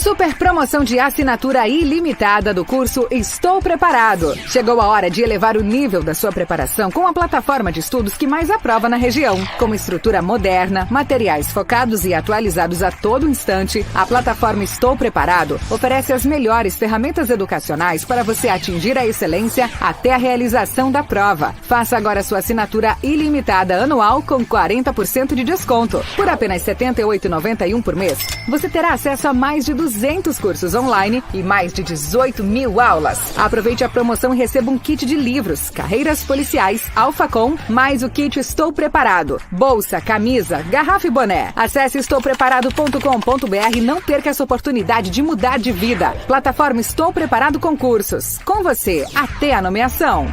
Super promoção de assinatura ilimitada do curso Estou Preparado. Chegou a hora de elevar o nível da sua preparação com a plataforma de estudos que mais aprova na região. Com estrutura moderna, materiais focados e atualizados a todo instante, a plataforma Estou Preparado oferece as melhores ferramentas educacionais para você atingir a excelência até a realização da prova. Faça agora sua assinatura ilimitada anual com 40% de desconto. Por apenas R$ 78,91 por mês, você terá acesso a mais de 200 cursos online e mais de 18 mil aulas. Aproveite a promoção e receba um kit de livros, carreiras policiais, Alfacom, mais o kit Estou Preparado, bolsa, camisa, garrafa e boné. Acesse estoupreparado.com.br e não perca essa oportunidade de mudar de vida. Plataforma Estou Preparado Concursos. Com você até a nomeação.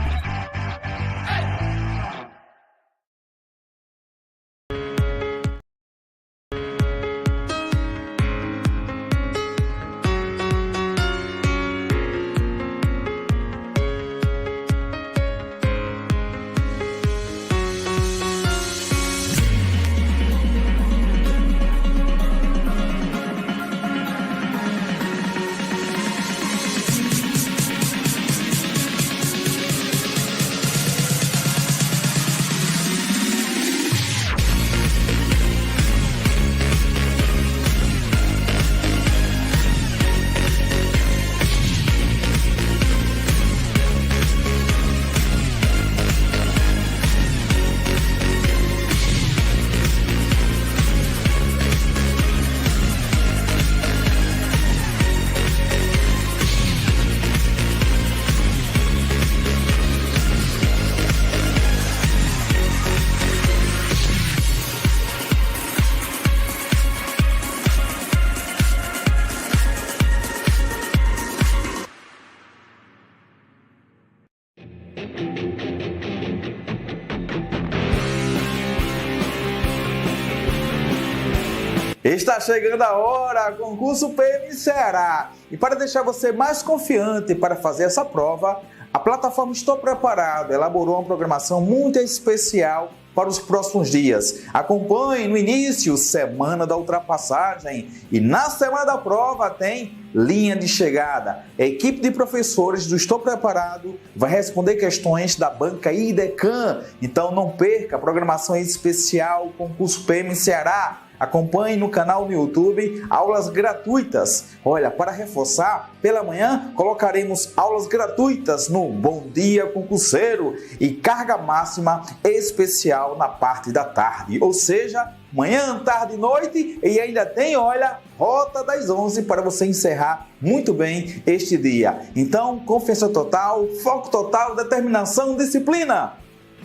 Está chegando a hora, concurso PM Ceará. E para deixar você mais confiante para fazer essa prova, a plataforma Estou Preparado elaborou uma programação muito especial para os próximos dias. Acompanhe no início, semana da ultrapassagem, e na semana da prova tem linha de chegada. A equipe de professores do Estou Preparado vai responder questões da banca IDECAM. Então não perca a programação especial concurso PM Ceará. Acompanhe no canal no YouTube aulas gratuitas. Olha, para reforçar, pela manhã colocaremos aulas gratuitas no Bom Dia Concurseiro e carga máxima especial na parte da tarde. Ou seja, manhã, tarde e noite, e ainda tem, olha, Rota das 11 para você encerrar muito bem este dia. Então, confiança total, foco total, determinação, disciplina.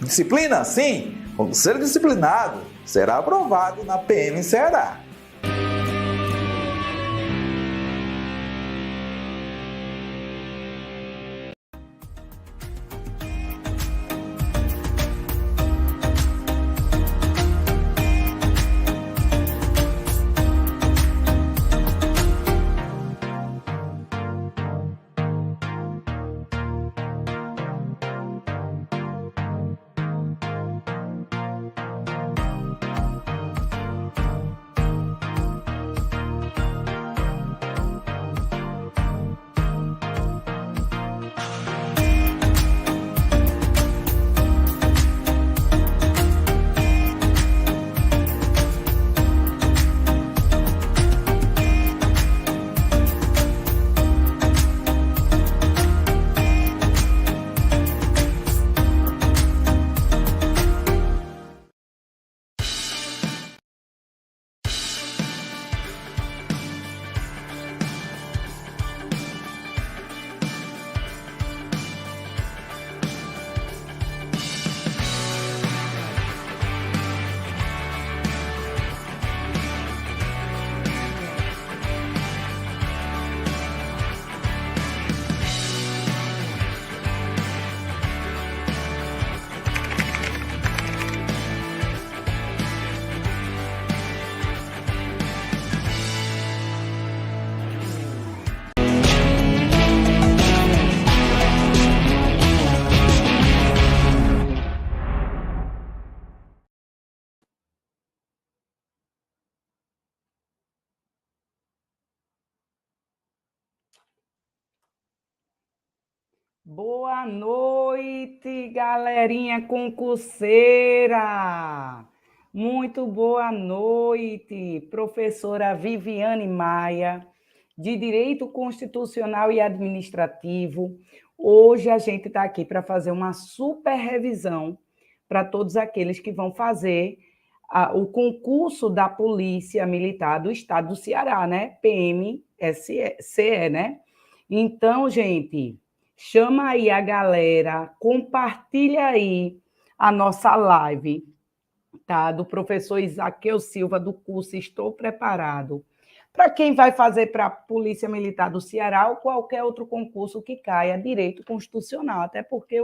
Disciplina, sim. Concurseiro disciplinado será aprovado na PM Ceará. Boa noite, galerinha concurseira! Muito boa noite, professora Viviane Maia, de Direito Constitucional e Administrativo. Hoje a gente está aqui para fazer uma super revisão para todos aqueles que vão fazer o concurso da Polícia Militar do Estado do Ceará, né? PMSE, né? Então, gente, chama aí a galera, compartilha aí a nossa live, tá? Do professor Isaqueu Silva, do curso Estou Preparado. Para quem vai fazer para a Polícia Militar do Ceará ou qualquer outro concurso que caia direito constitucional, até porque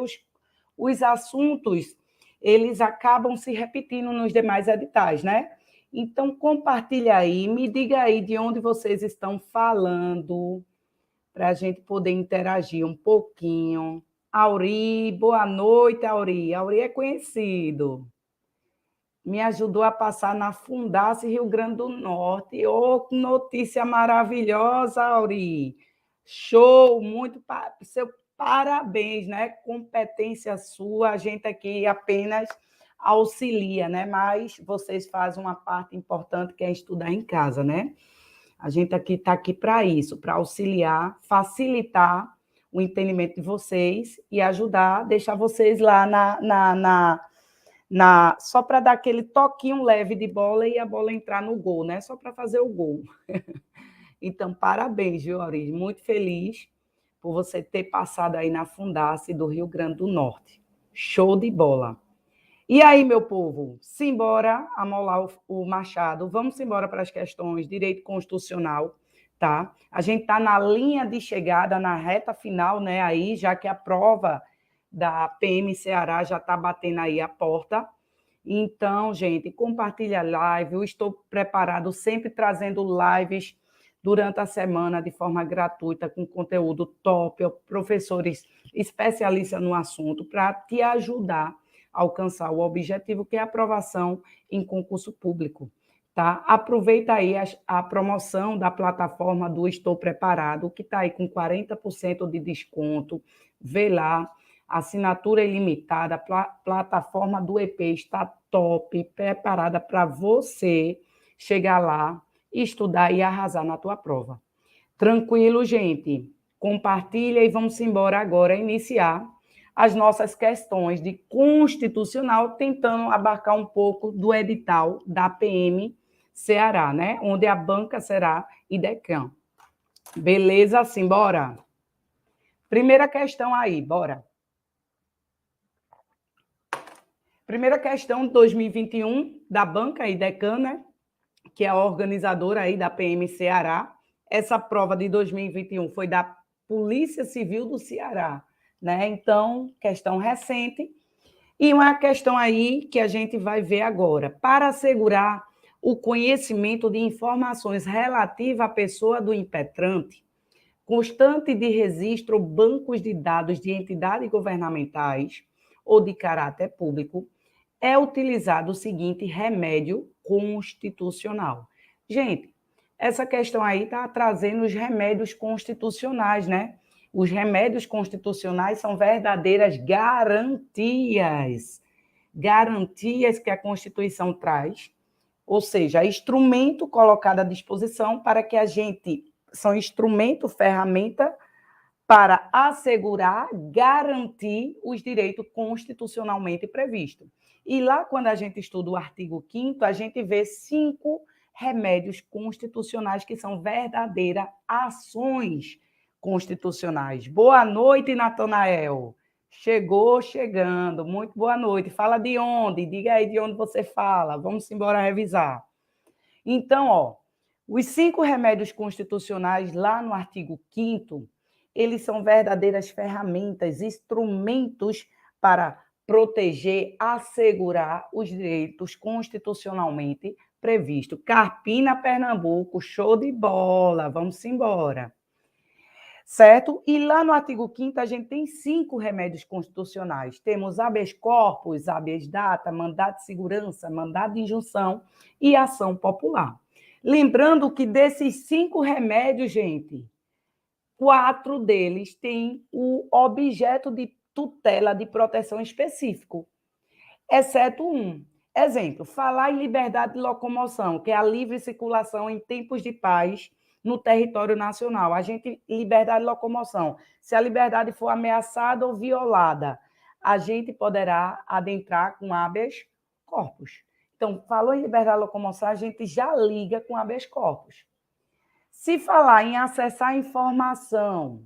os assuntos, eles acabam se repetindo nos demais editais, né? Então, compartilha aí, me diga aí de onde vocês estão falando, para a gente poder interagir um pouquinho. Auri, boa noite, Auri. Auri é conhecido. Me ajudou a passar na Fundace Rio Grande do Norte. Oh, notícia maravilhosa, Auri. Show, muito seu parabéns, né? Competência sua, a gente aqui apenas auxilia, né? Mas vocês fazem uma parte importante que é estudar em casa, né? A gente está aqui para isso, para auxiliar, facilitar o entendimento de vocês e ajudar, deixar vocês lá só para dar aquele toquinho leve de bola e a bola entrar no gol, né? Só para fazer o gol. Então, parabéns, viu, Auris? Muito feliz por você ter passado aí na Fundace do Rio Grande do Norte. Show de bola! E aí, meu povo, simbora amolar o machado, vamos embora para as questões de direito constitucional, tá? A gente está na linha de chegada, na reta final, né, aí, já que a prova da PM Ceará já está batendo aí a porta. Então, gente, compartilha a live, eu estou preparado, sempre trazendo lives durante a semana de forma gratuita, com conteúdo top, professores especialistas no assunto, para te ajudar alcançar o objetivo, que é a aprovação em concurso público. Tá? Aproveita aí a promoção da plataforma do Estou Preparado, que está aí com 40% de desconto. Vê lá, assinatura ilimitada, a plataforma do EP está top, preparada para você chegar lá, estudar e arrasar na tua prova. Tranquilo, gente? Compartilha e vamos embora agora iniciar as nossas questões de constitucional, tentando abarcar um pouco do edital da PM Ceará, né? Onde a banca será IDECAM. Beleza? Simbora? Primeira questão aí, bora. Primeira questão de 2021 da banca IDECAM, né? Que é a organizadora aí da PM Ceará. Essa prova de 2021 foi da Polícia Civil do Ceará, né? Então, questão recente. E uma questão aí que a gente vai ver agora. Para assegurar o conhecimento de informações relativas à pessoa do impetrante, constante de registro ou bancos de dados de entidades governamentais ou de caráter público, é utilizado o seguinte remédio constitucional. Gente, essa questão aí está trazendo os remédios constitucionais, né? Os remédios constitucionais são verdadeiras garantias. Garantias que a Constituição traz, ou seja, instrumento colocado à disposição para que a gente... São instrumento, ferramenta para assegurar, garantir os direitos constitucionalmente previstos. E lá, quando a gente estuda o artigo 5º, a gente vê 5 remédios constitucionais que são verdadeiras ações constitucionais. Boa noite, Natanael. Chegou chegando. Muito boa noite. Fala de onde? Diga aí de onde você fala. Vamos embora revisar. Então, ó, os 5 remédios constitucionais lá no artigo 5º, eles são verdadeiras ferramentas, instrumentos para proteger, assegurar os direitos constitucionalmente previstos. Carpina, Pernambuco, show de bola, vamos embora. Certo? E lá no artigo 5º a gente tem 5 remédios constitucionais. Temos habeas corpus, habeas data, mandado de segurança, mandado de injunção e ação popular. Lembrando que desses 5 remédios, gente, 4 deles têm o objeto de tutela de proteção específico, exceto um. Exemplo, falar em liberdade de locomoção, que é a livre circulação em tempos de paz no território nacional. Liberdade de locomoção. Se a liberdade for ameaçada ou violada, a gente poderá adentrar com habeas corpus. Então, falou em liberdade de locomoção, a gente já liga com habeas corpus. Se falar em acessar informação,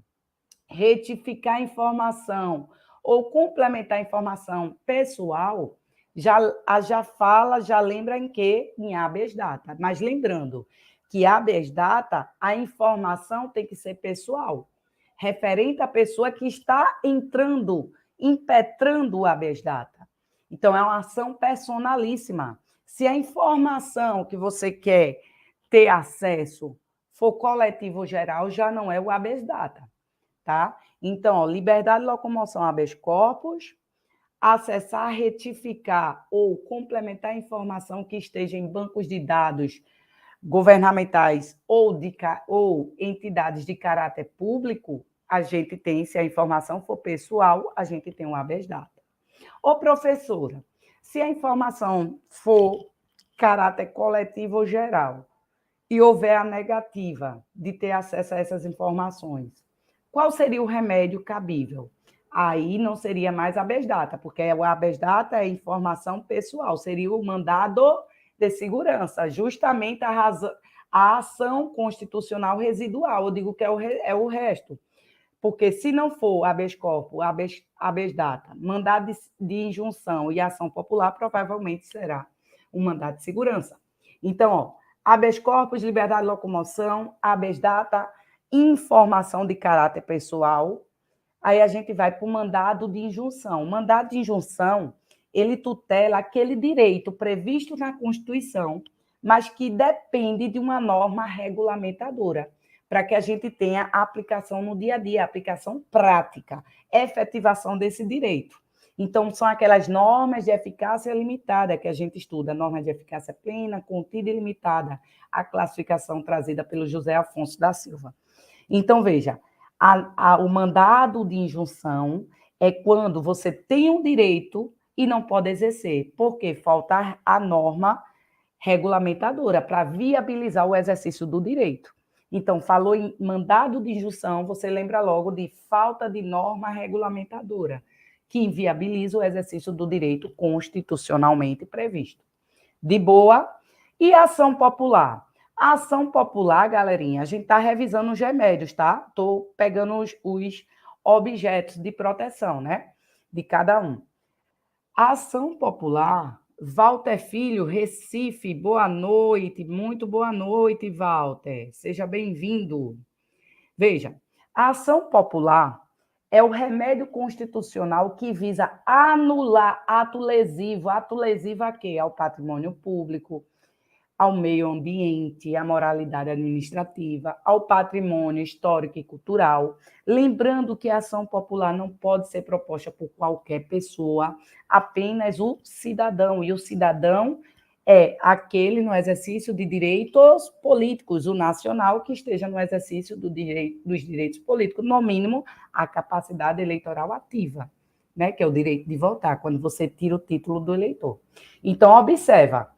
retificar informação ou complementar informação pessoal, já lembra em quê? Em habeas data. Mas lembrando que habeas data, a informação tem que ser pessoal, referente à pessoa que está impetrando o habeas data. Então, é uma ação personalíssima. Se a informação que você quer ter acesso for coletivo ou geral, já não é o habeas data, tá? Então, liberdade de locomoção, habeas corpus, acessar, retificar ou complementar informação que esteja em bancos de dados governamentais ou entidades de caráter público, a gente tem, se a informação for pessoal, a gente tem um habeas data. Ô, professora, se a informação for caráter coletivo ou geral e houver a negativa de ter acesso a essas informações, qual seria o remédio cabível? Aí não seria mais habeas data, porque o habeas data é informação pessoal, seria o mandado de segurança, justamente a ação constitucional residual, eu digo que é o resto. Porque se não for habeas corpus, habeas data, mandado de injunção e ação popular, provavelmente será um mandado de segurança. Então, ó, habeas corpus, liberdade de locomoção, habeas data, informação de caráter pessoal. Aí a gente vai para o mandado de injunção. O mandado de injunção, ele tutela aquele direito previsto na Constituição, mas que depende de uma norma regulamentadora, para que a gente tenha a aplicação no dia a dia, a aplicação prática, efetivação desse direito. Então, são aquelas normas de eficácia limitada que a gente estuda, normas de eficácia plena, contida e limitada, a classificação trazida pelo José Afonso da Silva. Então, veja, o mandado de injunção é quando você tem um direito e não pode exercer, porque falta a norma regulamentadora para viabilizar o exercício do direito. Então, falou em mandado de injunção, você lembra logo de falta de norma regulamentadora, que inviabiliza o exercício do direito constitucionalmente previsto. De boa? E ação popular? A ação popular, galerinha, a gente está revisando os remédios, tá? Estou pegando os objetos de proteção, né? De cada um. A ação popular, Walter Filho, Recife, boa noite, muito boa noite, Walter, seja bem-vindo. Veja, a ação popular é o remédio constitucional que visa anular ato lesivo a quê? Ao patrimônio público, ao meio ambiente, à moralidade administrativa, ao patrimônio histórico e cultural. Lembrando que a ação popular não pode ser proposta por qualquer pessoa, apenas o cidadão. E o cidadão é aquele no exercício de direitos políticos, o nacional que esteja no exercício dos direitos políticos, no mínimo a capacidade eleitoral ativa, né? Que é o direito de votar, quando você tira o título do eleitor. Então, observa.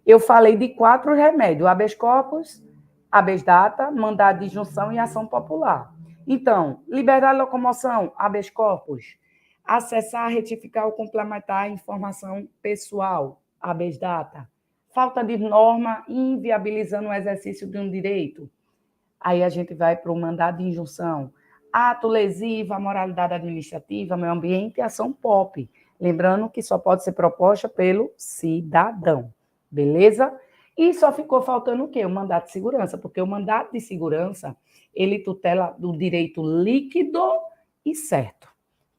Eu falei de 4 remédios: habeas corpus, habeas data, mandado de injunção e ação popular. Então, liberdade de locomoção, habeas corpus. Acessar, retificar ou complementar informação pessoal, habeas data. Falta de norma inviabilizando o exercício de um direito. Aí a gente vai para o mandado de injunção. Ato lesivo à moralidade administrativa, meio ambiente e ação POP. Lembrando que só pode ser proposta pelo cidadão. Beleza? E só ficou faltando o quê? O mandato de segurança, porque o mandato de segurança, ele tutela do direito líquido e certo,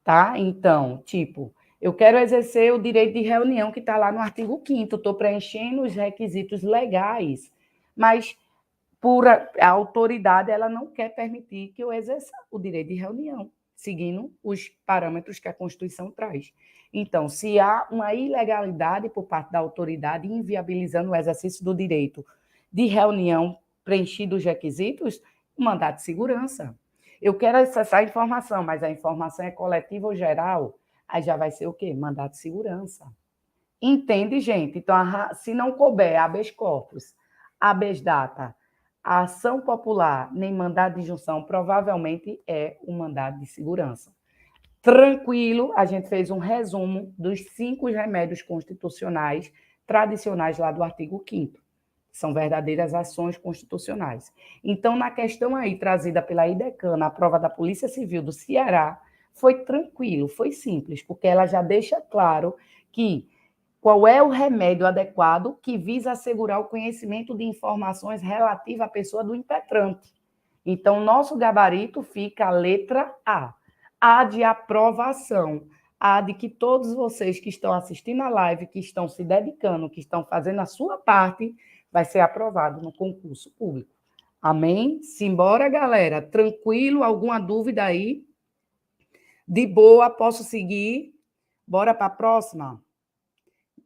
tá? Então, tipo, eu quero exercer o direito de reunião que está lá no artigo 5º, estou preenchendo os requisitos legais, mas a autoridade, ela não quer permitir que eu exerça o direito de reunião, seguindo os parâmetros que a Constituição traz. Então, se há uma ilegalidade por parte da autoridade inviabilizando o exercício do direito de reunião preenchido os requisitos, mandato de segurança. Eu quero acessar a informação, mas a informação é coletiva ou geral, aí já vai ser o quê? Mandado de segurança. Entende, gente? Então, se não couber habeas corpus, habeas data, a ação popular, nem mandado de injunção, provavelmente é um mandado de segurança. Tranquilo, a gente fez um resumo dos 5 remédios constitucionais tradicionais lá do artigo 5º. São verdadeiras ações constitucionais. Então, na questão aí trazida pela IDECAN, na prova da Polícia Civil do Ceará, foi tranquilo, foi simples, porque ela já deixa claro que qual é o remédio adequado que visa assegurar o conhecimento de informações relativas à pessoa do impetrante. Então, nosso gabarito fica a letra A. A de aprovação. A de que todos vocês que estão assistindo a live, que estão se dedicando, que estão fazendo a sua parte, vai ser aprovado no concurso público. Amém? Simbora, galera. Tranquilo? Alguma dúvida aí? De boa, posso seguir? Bora para a próxima?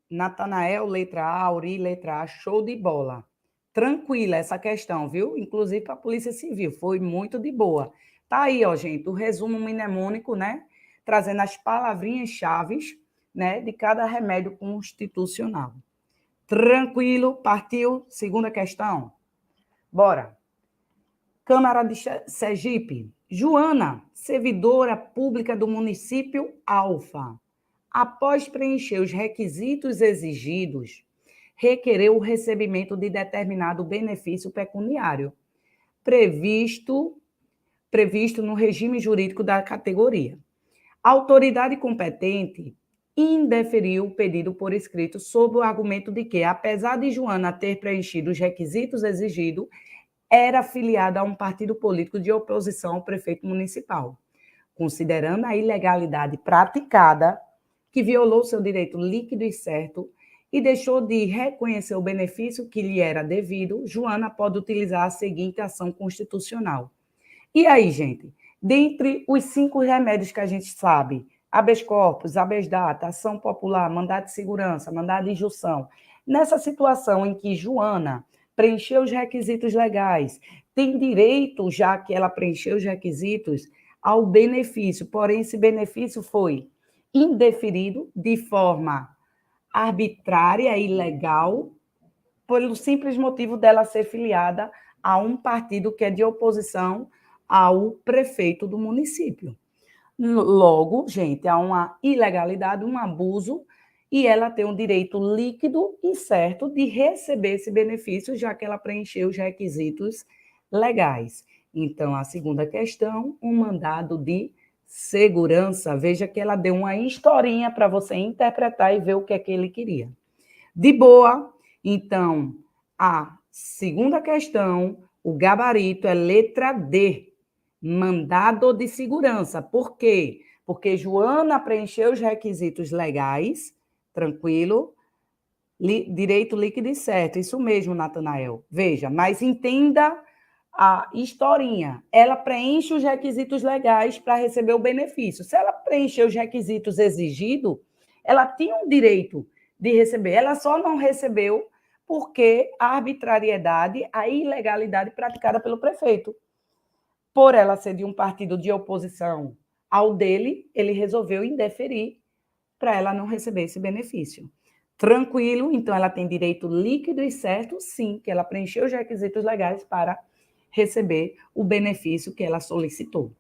Natanael, letra A, Auri, letra A, show de bola. Tranquila essa questão, viu? Inclusive para a Polícia Civil, foi muito de boa. Tá aí, ó, gente, o resumo mnemônico, né? Trazendo as palavrinhas-chaves, né, de cada remédio constitucional. Tranquilo, partiu, segunda questão. Bora. Câmara de Sergipe. Joana, servidora pública do município Alfa, após preencher os requisitos exigidos, requereu o recebimento de determinado benefício pecuniário, previsto no regime jurídico da categoria. A autoridade competente indeferiu o pedido por escrito sob o argumento de que, apesar de Joana ter preenchido os requisitos exigidos, era afiliada a um partido político de oposição ao prefeito municipal, considerando a ilegalidade praticada, que violou seu direito líquido e certo e deixou de reconhecer o benefício que lhe era devido, Joana pode utilizar a seguinte ação constitucional. E aí, gente, dentre os 5 remédios que a gente sabe, habeas corpus, habeas data, ação popular, mandado de segurança, mandado de injunção, nessa situação em que Joana preencheu os requisitos legais, tem direito, já que ela preencheu os requisitos, ao benefício, porém esse benefício foi indeferido de forma arbitrária e ilegal, pelo simples motivo dela ser filiada a um partido que é de oposição ao prefeito do município. Logo, gente, há uma ilegalidade, um abuso, e ela tem um direito líquido e certo de receber esse benefício, já que ela preencheu os requisitos legais. Então, a segunda questão, um mandado de segurança. Veja que ela deu uma historinha para você interpretar e ver o que é que ele queria. De boa, então, a segunda questão, o gabarito é letra D, mandado de segurança. Por quê? Porque Joana preencheu os requisitos legais, tranquilo, direito líquido e certo. Isso mesmo, Natanael. Veja, mas entenda a historinha. Ela preenche os requisitos legais para receber o benefício. Se ela preencher os requisitos exigidos, ela tinha um direito de receber. Ela só não recebeu porque a arbitrariedade, a ilegalidade praticada pelo prefeito. Por ela ser de um partido de oposição ao dele, ele resolveu indeferir para ela não receber esse benefício. Tranquilo, então ela tem direito líquido e certo, sim, que ela preencheu os requisitos legais para receber o benefício que ela solicitou.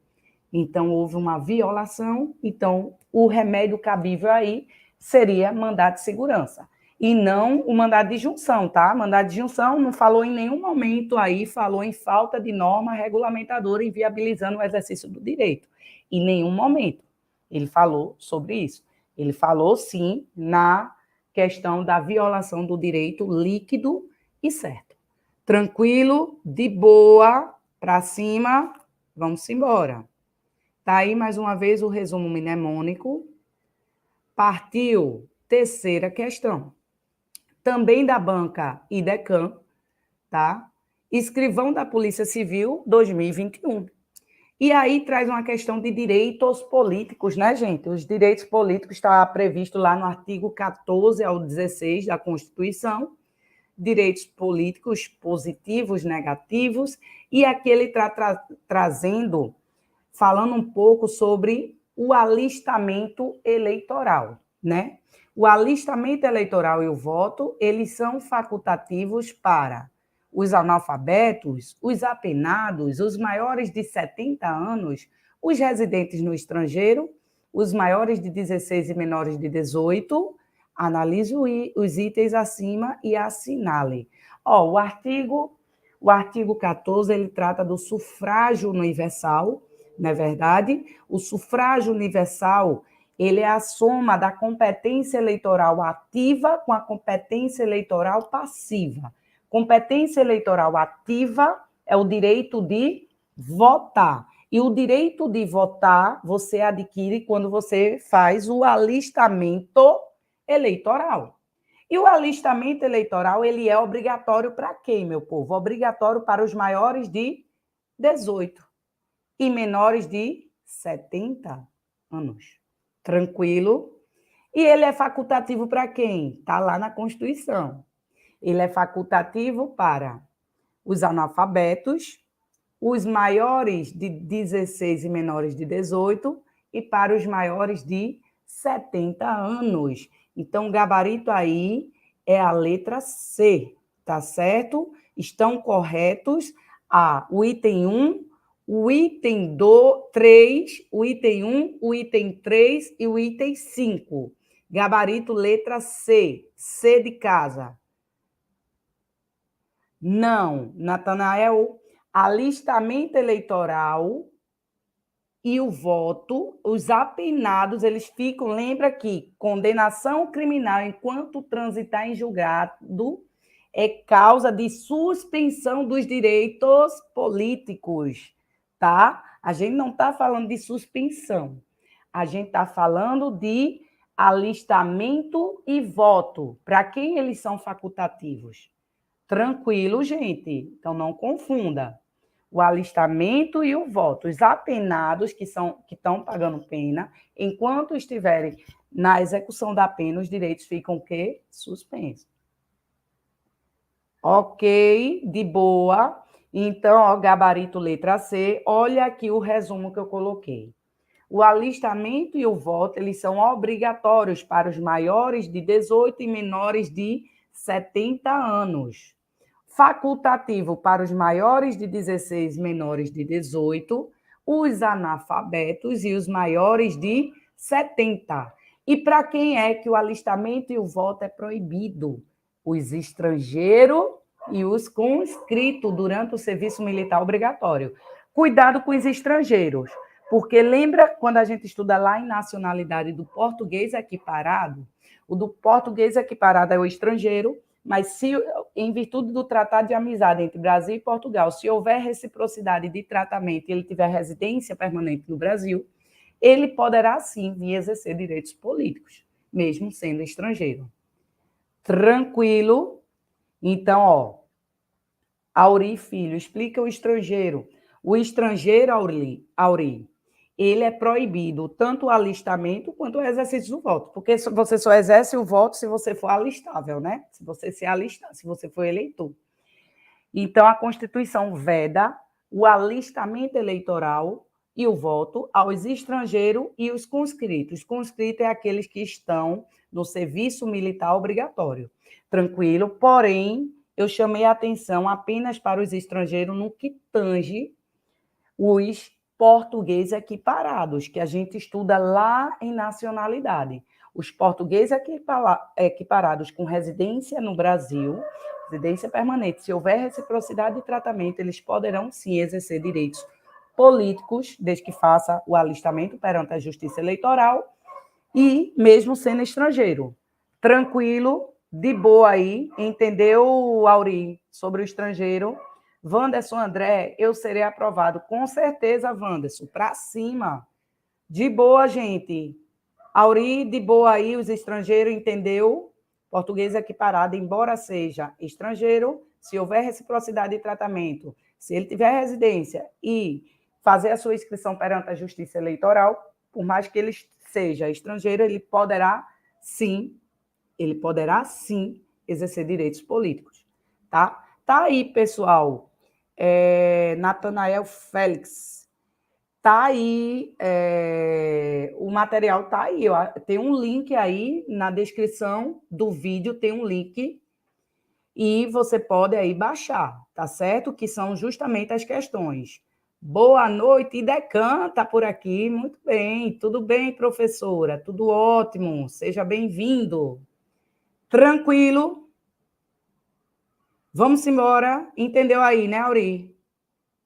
Então, houve uma violação, então o remédio cabível aí seria mandado de segurança. E não o mandado de injunção, tá? Mandado de injunção não falou em nenhum momento aí, falou em falta de norma regulamentadora inviabilizando o exercício do direito. Em nenhum momento ele falou sobre isso. Ele falou, sim, na questão da violação do direito líquido e certo. Tranquilo, de boa, para cima, vamos embora. Tá aí, mais uma vez, o resumo mnemônico. Partiu, terceira questão. Também da banca IDECAN, tá? Escrivão da Polícia Civil 2021. E aí traz uma questão de direitos políticos, né, gente? Os direitos políticos estão previstos lá no artigo 14 ao 16 da Constituição, direitos políticos positivos, negativos, e aqui ele está trazendo falando um pouco sobre o alistamento eleitoral, né? O alistamento eleitoral e o voto, eles são facultativos para os analfabetos, os apenados, os maiores de 70 anos, os residentes no estrangeiro, os maiores de 16 e menores de 18. Analise os itens acima e assinale. O artigo 14, ele trata do sufrágio universal, não é verdade? O sufrágio universal, ele é a soma da competência eleitoral ativa com a competência eleitoral passiva. Competência eleitoral ativa é o direito de votar. E o direito de votar você adquire quando você faz o alistamento eleitoral. E o alistamento eleitoral, ele é obrigatório para quem, meu povo? Obrigatório para os maiores de 18 e menores de 70 anos. Tranquilo? E ele é facultativo para quem? Está lá na Constituição. Ele é facultativo para os analfabetos, os maiores de 16 e menores de 18 e para os maiores de 70 anos. Então, o gabarito aí é a letra C, tá certo? Estão corretos o item 1, o item 3, o item 1, o item 3 e o item 5. Gabarito letra C, C de casa. Não, Natanael, alistamento eleitoral e o voto, os apenados, eles ficam, lembra que condenação criminal enquanto transitar em julgado é causa de suspensão dos direitos políticos, tá? A gente não está falando de suspensão, a gente está falando de alistamento e voto. Para quem eles são facultativos? Tranquilo, gente, então não confunda. O alistamento e o voto. Os apenados que estão pagando pena, enquanto estiverem na execução da pena, os direitos ficam o quê? Suspensos. Ok, de boa. Então, gabarito letra C, olha aqui o resumo que eu coloquei. O alistamento e o voto, eles são obrigatórios para os maiores de 18 e menores de 70 anos. Facultativo para os maiores de 16, menores de 18, os analfabetos e os maiores de 70. E para quem é que o alistamento e o voto é proibido? Os estrangeiros e os conscritos durante o serviço militar obrigatório. Cuidado com os estrangeiros, porque lembra quando a gente estuda lá em nacionalidade do português equiparado? O do português equiparado é o estrangeiro, mas se, em virtude do tratado de amizade entre Brasil e Portugal, se houver reciprocidade de tratamento e ele tiver residência permanente no Brasil, ele poderá, sim, vir exercer direitos políticos, mesmo sendo estrangeiro. Tranquilo? Então, Auri Filho, explica o estrangeiro. O estrangeiro, Auri, ele é proibido tanto o alistamento quanto o exercício do voto, porque você só exerce o voto se você for alistável, né? Se você se alistar, se você for eleitor. Então, a Constituição veda o alistamento eleitoral e o voto aos estrangeiros e os conscritos. Conscritos é aqueles que estão no serviço militar obrigatório. Tranquilo? Porém, eu chamei a atenção apenas para os estrangeiros no que tange os portugueses equiparados, que a gente estuda lá em nacionalidade. Os portugueses equiparados com residência no Brasil, residência permanente, se houver reciprocidade de tratamento, eles poderão sim exercer direitos políticos, desde que faça o alistamento perante a Justiça Eleitoral, e mesmo sendo estrangeiro. Tranquilo, de boa aí, entendeu, Auri, sobre o estrangeiro? Wanderson André, eu serei aprovado. Com certeza, Wanderson, para cima. De boa, gente. Auri, de boa aí, os estrangeiros, entendeu? Português equiparado, embora seja estrangeiro, se houver reciprocidade de tratamento, se ele tiver residência e fazer a sua inscrição perante a Justiça Eleitoral, por mais que ele seja estrangeiro, ele poderá sim exercer direitos políticos, tá? Tá aí, pessoal. Natanael Félix. Tá aí, o material tá aí, ó. Tem um link aí na descrição do vídeo, tem um link e você pode aí baixar, tá certo? Que são justamente as questões. Boa noite, Idecan tá por aqui, muito bem. Tudo bem, professora? Tudo ótimo, seja bem-vindo. Tranquilo? Vamos embora. Entendeu aí, né, Auri?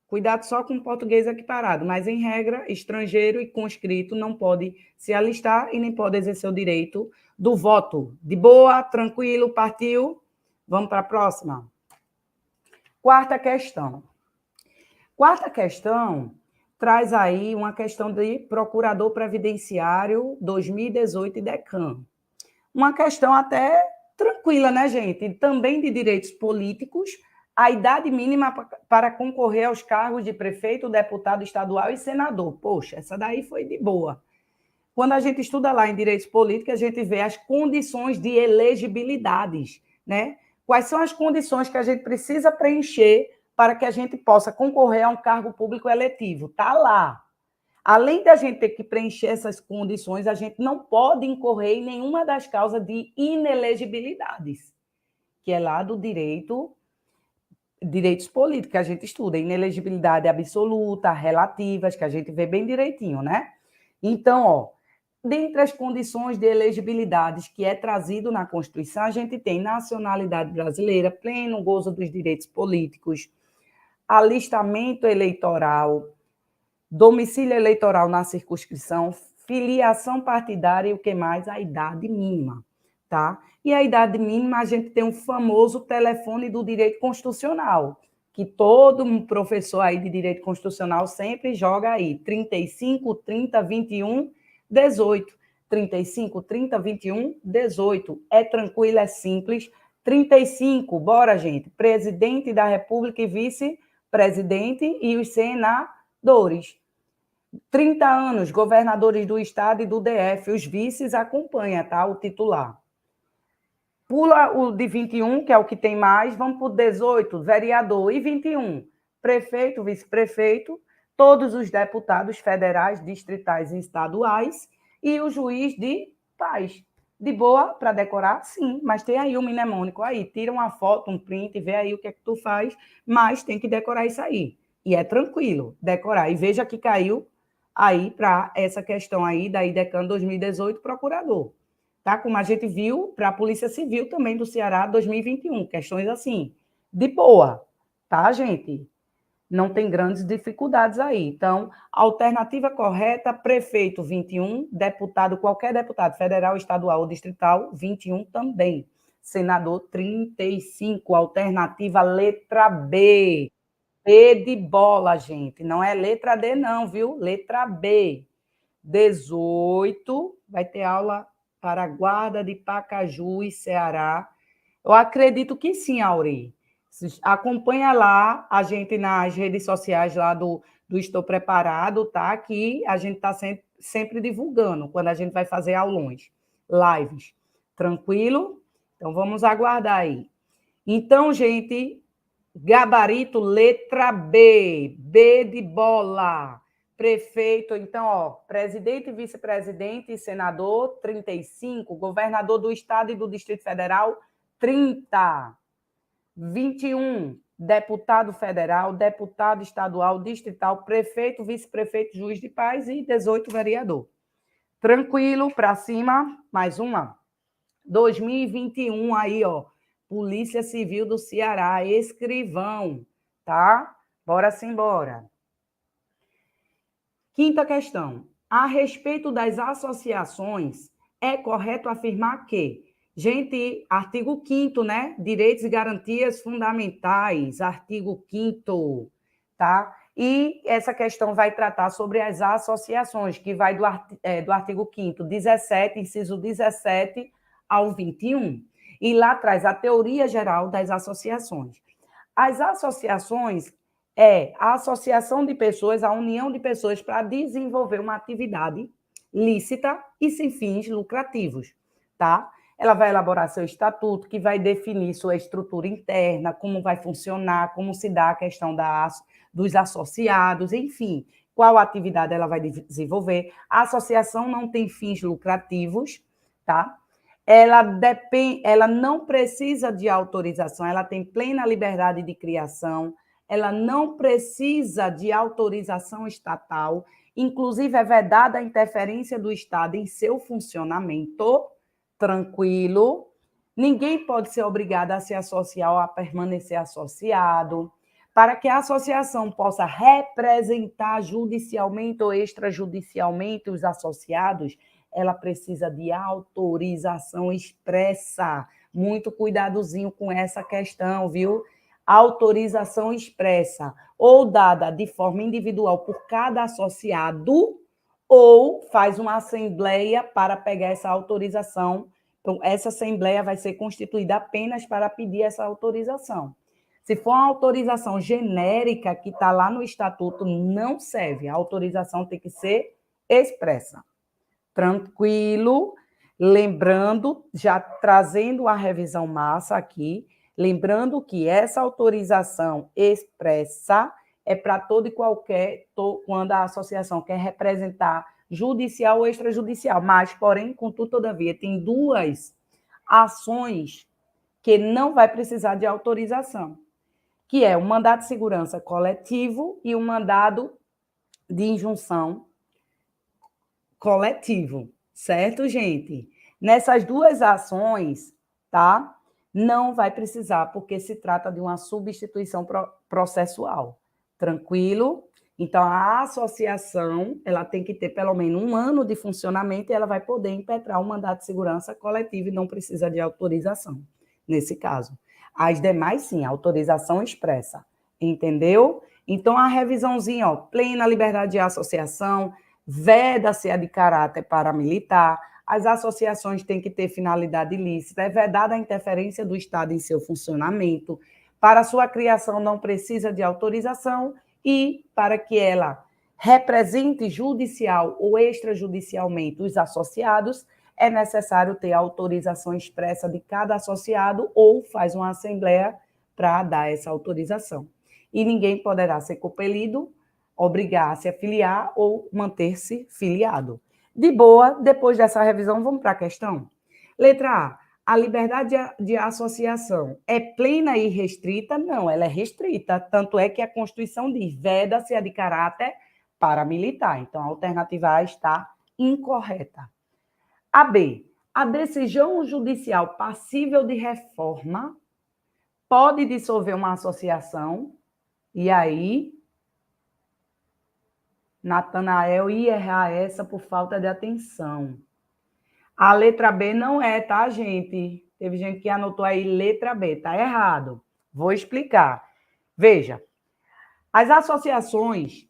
Cuidado só com o português equiparado, mas, em regra, estrangeiro e conscrito não pode se alistar e nem pode exercer o direito do voto. De boa, tranquilo, partiu? Vamos para a próxima. Quarta questão. Quarta questão traz aí uma questão de procurador previdenciário 2018 e DECAM. Uma questão até tranquila, né, gente? Também de direitos políticos, a idade mínima para concorrer aos cargos de prefeito, deputado estadual e senador. Poxa, essa daí foi de boa. Quando a gente estuda lá em direitos políticos, a gente vê as condições de elegibilidades, né? Quais são as condições que a gente precisa preencher para que a gente possa concorrer a um cargo público eletivo? Está lá. Além da gente ter que preencher essas condições, a gente não pode incorrer em nenhuma das causas de inelegibilidades, que é lá do direitos políticos que a gente estuda, inelegibilidade absoluta, relativas, que a gente vê bem direitinho, né? Então, ó, dentre as condições de elegibilidades que é trazido na Constituição, a gente tem nacionalidade brasileira, pleno gozo dos direitos políticos, alistamento eleitoral, domicílio eleitoral na circunscrição, filiação partidária e o que mais? A idade mínima, tá? E a idade mínima, a gente tem um famoso telefone do direito constitucional, que todo professor aí de direito constitucional sempre joga aí, 35, 30, 21, 18. 35, 30, 21, 18. É tranquilo, é simples. 35, bora, gente. Presidente da República e vice-presidente e os senadores. 30 anos, governadores do estado e do DF. Os vices acompanham, tá? O titular. Pula o de 21, que é o que tem mais, vamos para o 18, vereador, e 21, prefeito, vice-prefeito, todos os deputados federais, distritais e estaduais, e o juiz de paz. De boa para decorar? Sim, mas tem aí o mnemônico aí, tira uma foto, um print, vê aí o que é que tu faz, mas tem que decorar isso aí. E é tranquilo decorar. E veja que caiu aí para essa questão aí da IDECAN 2018, procurador. Tá? Como a gente viu para a Polícia Civil também do Ceará 2021, questões assim, de boa, tá, gente? Não tem grandes dificuldades aí. Então, alternativa correta, prefeito 21, deputado, qualquer deputado, federal, estadual ou distrital, 21 também. Senador 35, alternativa letra B. B de bola, gente. Não é letra D não, viu? Letra B. 18, vai ter aula para a Guarda de Pacajus, Ceará. Eu acredito que sim, Auri. Acompanha lá a gente nas redes sociais lá do Estou Preparado, tá? Que a gente está sempre divulgando quando a gente vai fazer aulões, lives. Tranquilo? Então, vamos aguardar aí. Então, gente, gabarito letra B. B de bola. Prefeito, então, ó, presidente, vice-presidente e senador, 35. Governador do Estado e do Distrito Federal, 30. 21. Deputado federal, deputado estadual, distrital, prefeito, vice-prefeito, juiz de paz e 18, vereador. Tranquilo, para cima, mais uma. 2021 aí, ó, Polícia Civil do Ceará, escrivão, tá? Bora simbora. Quinta questão. A respeito das associações, é correto afirmar que, gente, artigo 5º, né? Direitos e garantias fundamentais, artigo 5º, tá? E essa questão vai tratar sobre as associações, que vai do artigo 5º, 17, inciso 17 ao 21. E lá traz a teoria geral das associações. As associações é a associação de pessoas, a união de pessoas para desenvolver uma atividade lícita e sem fins lucrativos, tá? Ela vai elaborar seu estatuto, que vai definir sua estrutura interna, como vai funcionar, como se dá a questão dos associados, enfim, qual atividade ela vai desenvolver. A associação não tem fins lucrativos, tá? Ela não precisa de autorização, ela tem plena liberdade de criação, ela não precisa de autorização estatal, inclusive é vedada a interferência do Estado em seu funcionamento, tranquilo. Ninguém pode ser obrigado a se associar ou a permanecer associado. Para que a associação possa representar judicialmente ou extrajudicialmente os associados, ela precisa de autorização expressa. Muito cuidadozinho com essa questão, viu? Autorização expressa, ou dada de forma individual por cada associado, ou faz uma assembleia para pegar essa autorização. Então, essa assembleia vai ser constituída apenas para pedir essa autorização. Se for uma autorização genérica que está lá no estatuto, não serve. A autorização tem que ser expressa. Tranquilo? Lembrando, já trazendo a revisão massa aqui, lembrando que essa autorização expressa é para todo e qualquer, quando a associação quer representar judicial ou extrajudicial, mas, porém, contudo, todavia, tem duas ações que não vai precisar de autorização, que é o mandado de segurança coletivo e o mandado de injunção coletivo, certo, gente? Nessas duas ações, tá? Não vai precisar, porque se trata de uma substituição processual. Tranquilo? Então, a associação, ela tem que ter pelo menos 1 ano de funcionamento e ela vai poder impetrar um mandado de segurança coletivo e não precisa de autorização, nesse caso. As demais, sim, autorização expressa. Entendeu? Então, a revisãozinha, ó, plena liberdade de associação, veda-se a de caráter paramilitar, as associações têm que ter finalidade ilícita, é vedada a interferência do Estado em seu funcionamento, para sua criação não precisa de autorização e para que ela represente judicial ou extrajudicialmente os associados, é necessário ter autorização expressa de cada associado ou faz uma assembleia para dar essa autorização. E ninguém poderá ser compelido, obrigar a se afiliar ou manter-se filiado. De boa, depois dessa revisão, vamos para a questão? Letra A liberdade de associação é plena e restrita? Não, ela é restrita, tanto é que a Constituição diz, veda-se a de caráter paramilitar. Então, a alternativa A está incorreta. A B, a decisão judicial passível de reforma pode dissolver uma associação, e aí Natanael ia errar essa por falta de atenção. A letra B não é, tá, gente? Teve gente que anotou aí letra B, tá errado. Vou explicar. Veja, as associações,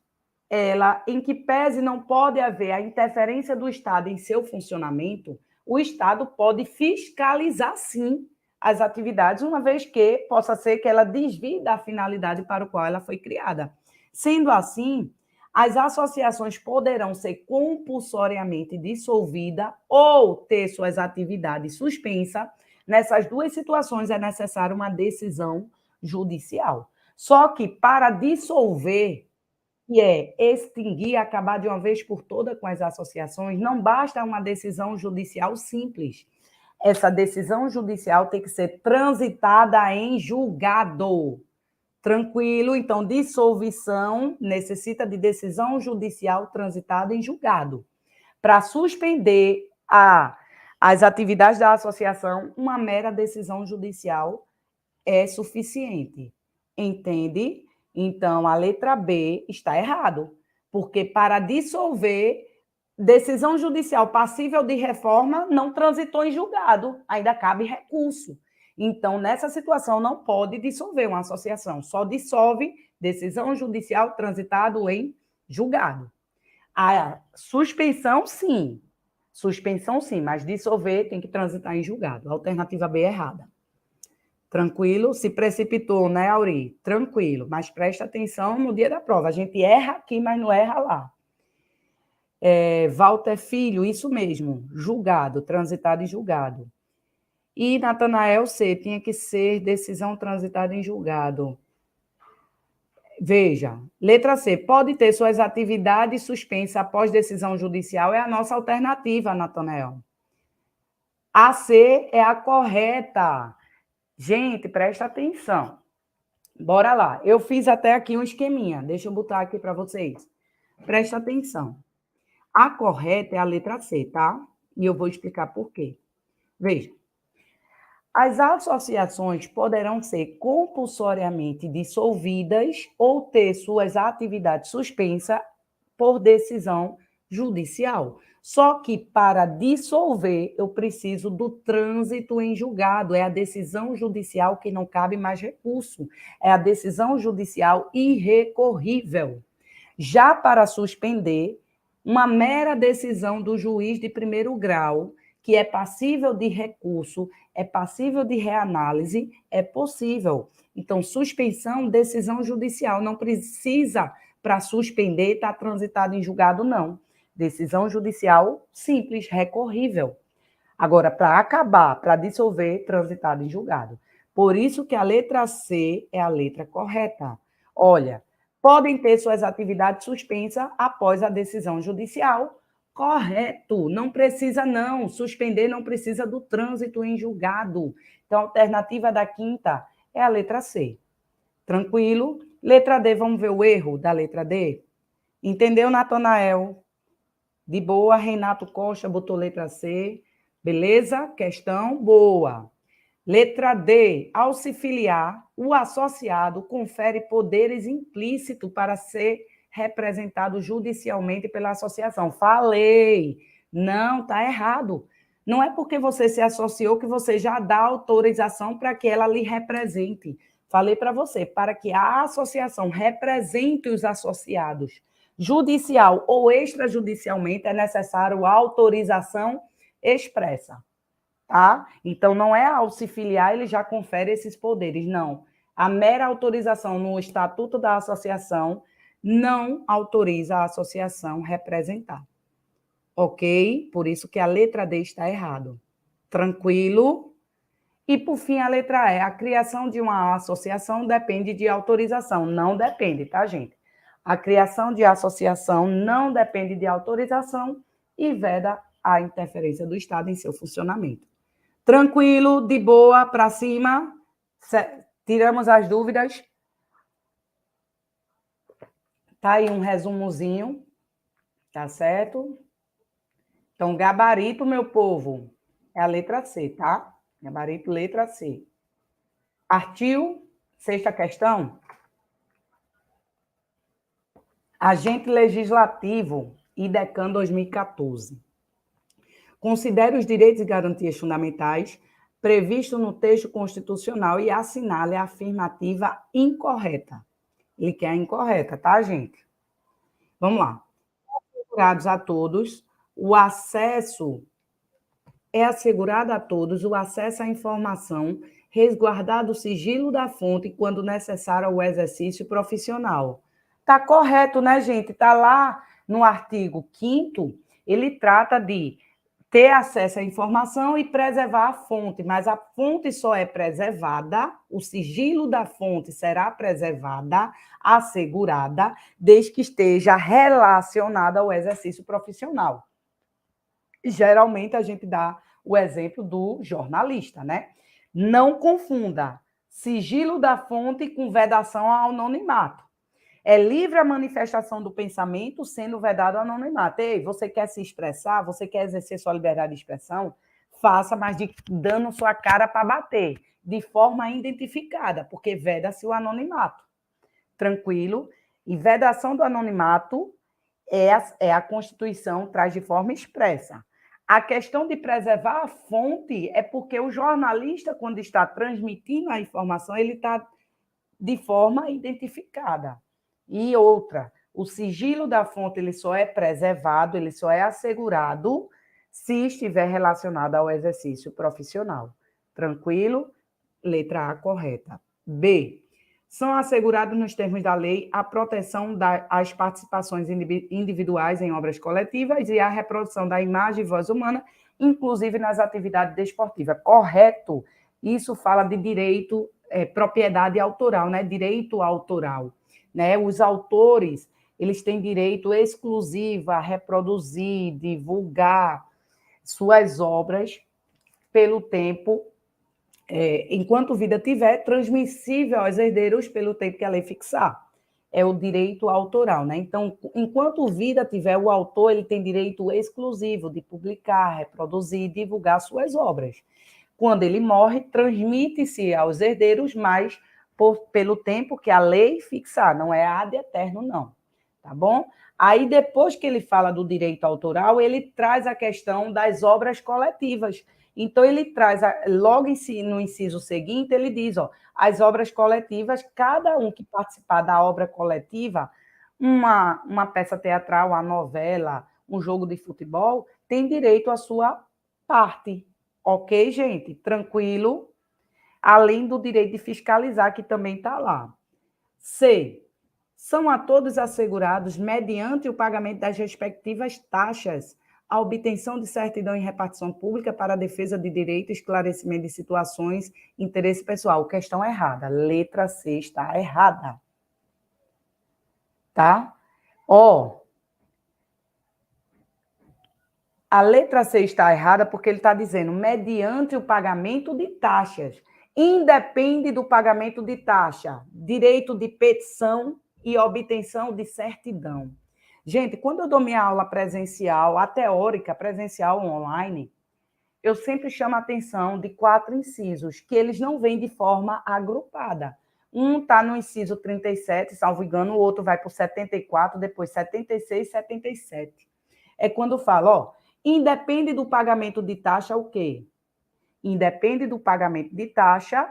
em que pese não pode haver a interferência do Estado em seu funcionamento, o Estado pode fiscalizar, sim, as atividades, uma vez que possa ser que ela desvie da finalidade para o qual ela foi criada. Sendo assim, as associações poderão ser compulsoriamente dissolvidas ou ter suas atividades suspensas. Nessas duas situações é necessária uma decisão judicial. Só que para dissolver, que é extinguir, acabar de uma vez por todas com as associações, não basta uma decisão judicial simples. Essa decisão judicial tem que ser transitada em julgado. Tranquilo? Então, dissolução necessita de decisão judicial transitada em julgado. Para suspender as atividades da associação, uma mera decisão judicial é suficiente. Entende? Então, a letra B está errado, porque para dissolver, decisão judicial passível de reforma não transitou em julgado, ainda cabe recurso. Então, nessa situação, não pode dissolver uma associação, só dissolve decisão judicial transitado em julgado. A suspensão, sim, mas dissolver tem que transitar em julgado. A alternativa B é errada. Tranquilo? Se precipitou, né, Auri? Tranquilo, mas presta atenção no dia da prova. A gente erra aqui, mas não erra lá. Walter Filho, isso mesmo, julgado, transitado em julgado. E Natanael C, tinha que ser decisão transitada em julgado. Veja, letra C, pode ter suas atividades suspensas após decisão judicial, é a nossa alternativa, Natanael. A C é a correta. Gente, presta atenção. Bora lá. Eu fiz até aqui um esqueminha. Deixa eu botar aqui para vocês. Presta atenção. A correta é a letra C, tá? E eu vou explicar por quê. Veja. As associações poderão ser compulsoriamente dissolvidas ou ter suas atividades suspensas por decisão judicial. Só que para dissolver, eu preciso do trânsito em julgado. É a decisão judicial que não cabe mais recurso. É a decisão judicial irrecorrível. Já para suspender, uma mera decisão do juiz de primeiro grau, que é passível de recurso, é passível de reanálise, é possível. Então, suspensão, decisão judicial. Não precisa, para suspender, estar transitado em julgado, não. Decisão judicial simples, recorrível. Agora, para acabar, para dissolver, transitado em julgado. Por isso que a letra C é a letra correta. Olha, podem ter suas atividades suspensas após a decisão judicial. Correto, não precisa não, suspender não precisa do trânsito em julgado. Então, a alternativa da quinta é a letra C. Tranquilo? Letra D, vamos ver o erro da letra D? Entendeu, Natanael? De boa, Renato Costa botou letra C. Beleza? Questão boa. Letra D, ao se filiar, o associado confere poderes implícitos para ser representado judicialmente pela associação. Falei, não, está errado. Não é porque você se associou que você já dá autorização para que ela lhe represente. Falei para você, para que a associação represente os associados, judicial ou extrajudicialmente, é necessário autorização expressa. Tá? Então, não é ao se filiar, ele já confere esses poderes, não. A mera autorização no Estatuto da Associação não autoriza a associação representar. Ok? Por isso que a letra D está errado. Tranquilo? E, por fim, a letra E. A criação de uma associação depende de autorização. Não depende, tá, gente? A criação de associação não depende de autorização e veda a interferência do Estado em seu funcionamento. Tranquilo, de boa, para cima. Tiramos as dúvidas. Tá aí um resumozinho, tá certo? Então, gabarito, meu povo, é a letra C, tá? Gabarito, letra C. Partiu? Sexta questão. Agente Legislativo, IDECAN 2014. Considere os direitos e garantias fundamentais previstos no texto constitucional e assinale a afirmativa incorreta. Ele quer a incorreta, tá, gente? Vamos lá. Assegurados a todos, o acesso é assegurado a todos o acesso à informação, resguardado o sigilo da fonte quando necessário ao exercício profissional. Tá correto, né, gente? Tá lá no artigo 5º, ele trata de ter acesso à informação e preservar a fonte, mas a fonte só é preservada, o sigilo da fonte será preservada, assegurada, desde que esteja relacionada ao exercício profissional. Geralmente a gente dá o exemplo do jornalista, né? Não confunda sigilo da fonte com vedação ao anonimato. É livre a manifestação do pensamento, sendo vedado o anonimato. Ei, você quer se expressar? Você quer exercer sua liberdade de expressão? Faça, mas dando sua cara para bater, de forma identificada, porque veda-se o anonimato. Tranquilo? E vedação do anonimato é a Constituição traz de forma expressa. A questão de preservar a fonte é porque o jornalista, quando está transmitindo a informação, ele está de forma identificada. E outra, o sigilo da fonte ele só é preservado, ele só é assegurado se estiver relacionado ao exercício profissional. Tranquilo? Letra A correta. B. São assegurados nos termos da lei a proteção das participações individuais em obras coletivas e a reprodução da imagem e voz humana, inclusive nas atividades desportivas. Correto? Isso fala de direito, propriedade autoral, né? Direito autoral. né? Os autores, eles têm direito exclusivo a reproduzir, divulgar suas obras pelo tempo, enquanto vida tiver, transmissível aos herdeiros pelo tempo que a lei fixar. É o direito autoral, né? Então, enquanto vida tiver, o autor ele tem direito exclusivo de publicar, reproduzir, divulgar suas obras. Quando ele morre, transmite-se aos herdeiros, mas pelo tempo que a lei fixar, não é ad eterno, não. Tá bom? Aí, depois que ele fala do direito autoral, ele traz a questão das obras coletivas. Então, ele traz, logo no inciso seguinte, ele diz, ó, as obras coletivas, cada um que participar da obra coletiva, uma peça teatral, uma novela, um jogo de futebol, tem direito à sua parte. Ok, gente? Tranquilo? Além do direito de fiscalizar, que também está lá. C. São a todos assegurados, mediante o pagamento das respectivas taxas, a obtenção de certidão em repartição pública para a defesa de direito, esclarecimento de situações, interesse pessoal. Questão errada. Letra C está errada. Tá? Ó. A letra C está errada porque ele está dizendo mediante o pagamento de taxas. Independe do pagamento de taxa. Direito de petição e obtenção de certidão. Gente, quando eu dou minha aula presencial, a teórica, presencial ou online, eu sempre chamo a atenção de 4 incisos, que eles não vêm de forma agrupada. Um está no inciso 37, salvo engano, o outro vai para o 74, depois 76 e 77. É quando fala, ó, independe do pagamento de taxa o quê? Independe do pagamento de taxa,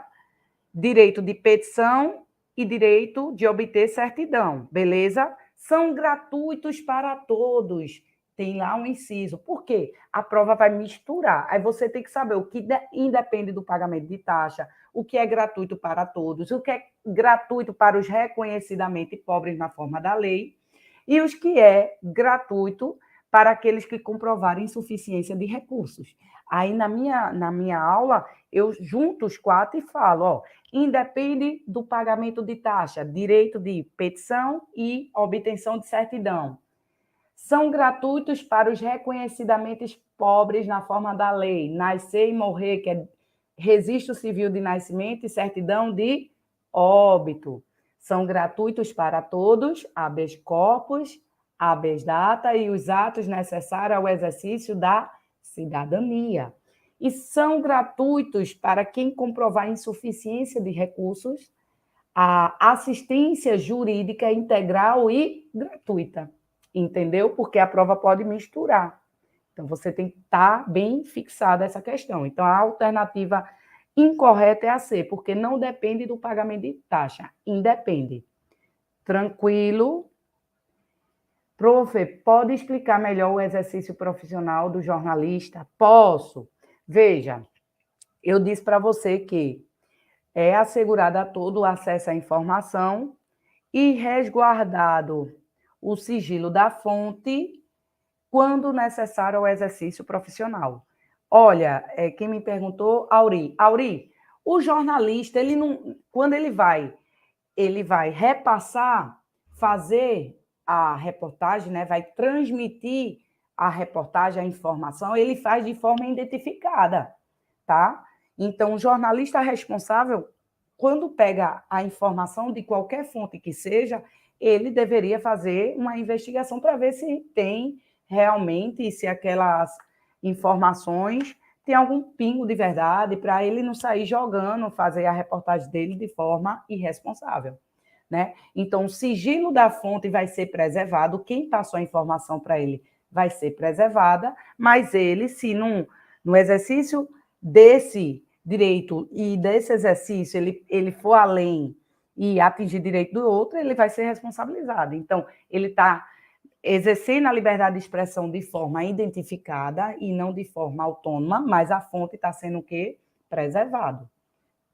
direito de petição e direito de obter certidão, beleza? São gratuitos para todos. Tem lá um inciso. Por quê? A prova vai misturar. Aí você tem que saber o que independe do pagamento de taxa, o que é gratuito para todos, o que é gratuito para os reconhecidamente pobres na forma da lei e os que é gratuito para aqueles que comprovarem insuficiência de recursos. Aí, na minha aula, eu junto os 4 e falo, ó, independe do pagamento de taxa, direito de petição e obtenção de certidão. São gratuitos para os reconhecidamente pobres na forma da lei, nascer e morrer, que é registro civil de nascimento e certidão de óbito. São gratuitos para todos, habeas corpus, habeas data e os atos necessários ao exercício da cidadania. E são gratuitos para quem comprovar insuficiência de recursos, a assistência jurídica integral e gratuita. Entendeu? Porque a prova pode misturar. Então, você tem que estar bem fixada essa questão. Então, a alternativa incorreta é a C, porque não depende do pagamento de taxa. Independe. Tranquilo? Profe, pode explicar melhor o exercício profissional do jornalista? Posso. Veja, eu disse para você que é assegurado a todo o acesso à informação e resguardado o sigilo da fonte quando necessário ao exercício profissional. Olha, quem me perguntou, Auri. Auri, o jornalista, ele não, quando ele vai repassar, fazer a reportagem, né, vai transmitir a reportagem, a informação, ele faz de forma identificada, tá? Então, o jornalista responsável, quando pega a informação de qualquer fonte que seja, ele deveria fazer uma investigação para ver se tem realmente, se aquelas informações têm algum pingo de verdade, para ele não sair jogando, fazer a reportagem dele de forma irresponsável, né? Então, o sigilo da fonte vai ser preservado, quem passou a informação para ele vai ser preservada, mas ele, se no exercício desse direito e desse exercício ele for além e atingir direito do outro, ele vai ser responsabilizado. Então, ele está exercendo a liberdade de expressão de forma identificada e não de forma autônoma, mas a fonte está sendo o quê? Preservado.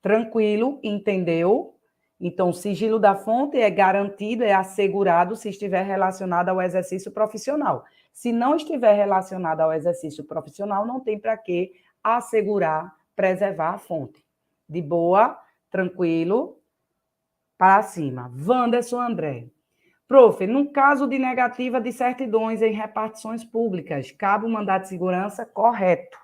Tranquilo, entendeu? Então, o sigilo da fonte é garantido, é assegurado se estiver relacionado ao exercício profissional. Se não estiver relacionado ao exercício profissional, não tem para que assegurar, preservar a fonte. De boa, tranquilo. para cima. Wanderson André. Prof, no caso de negativa de certidões em repartições públicas, cabe o mandado de segurança? Correto.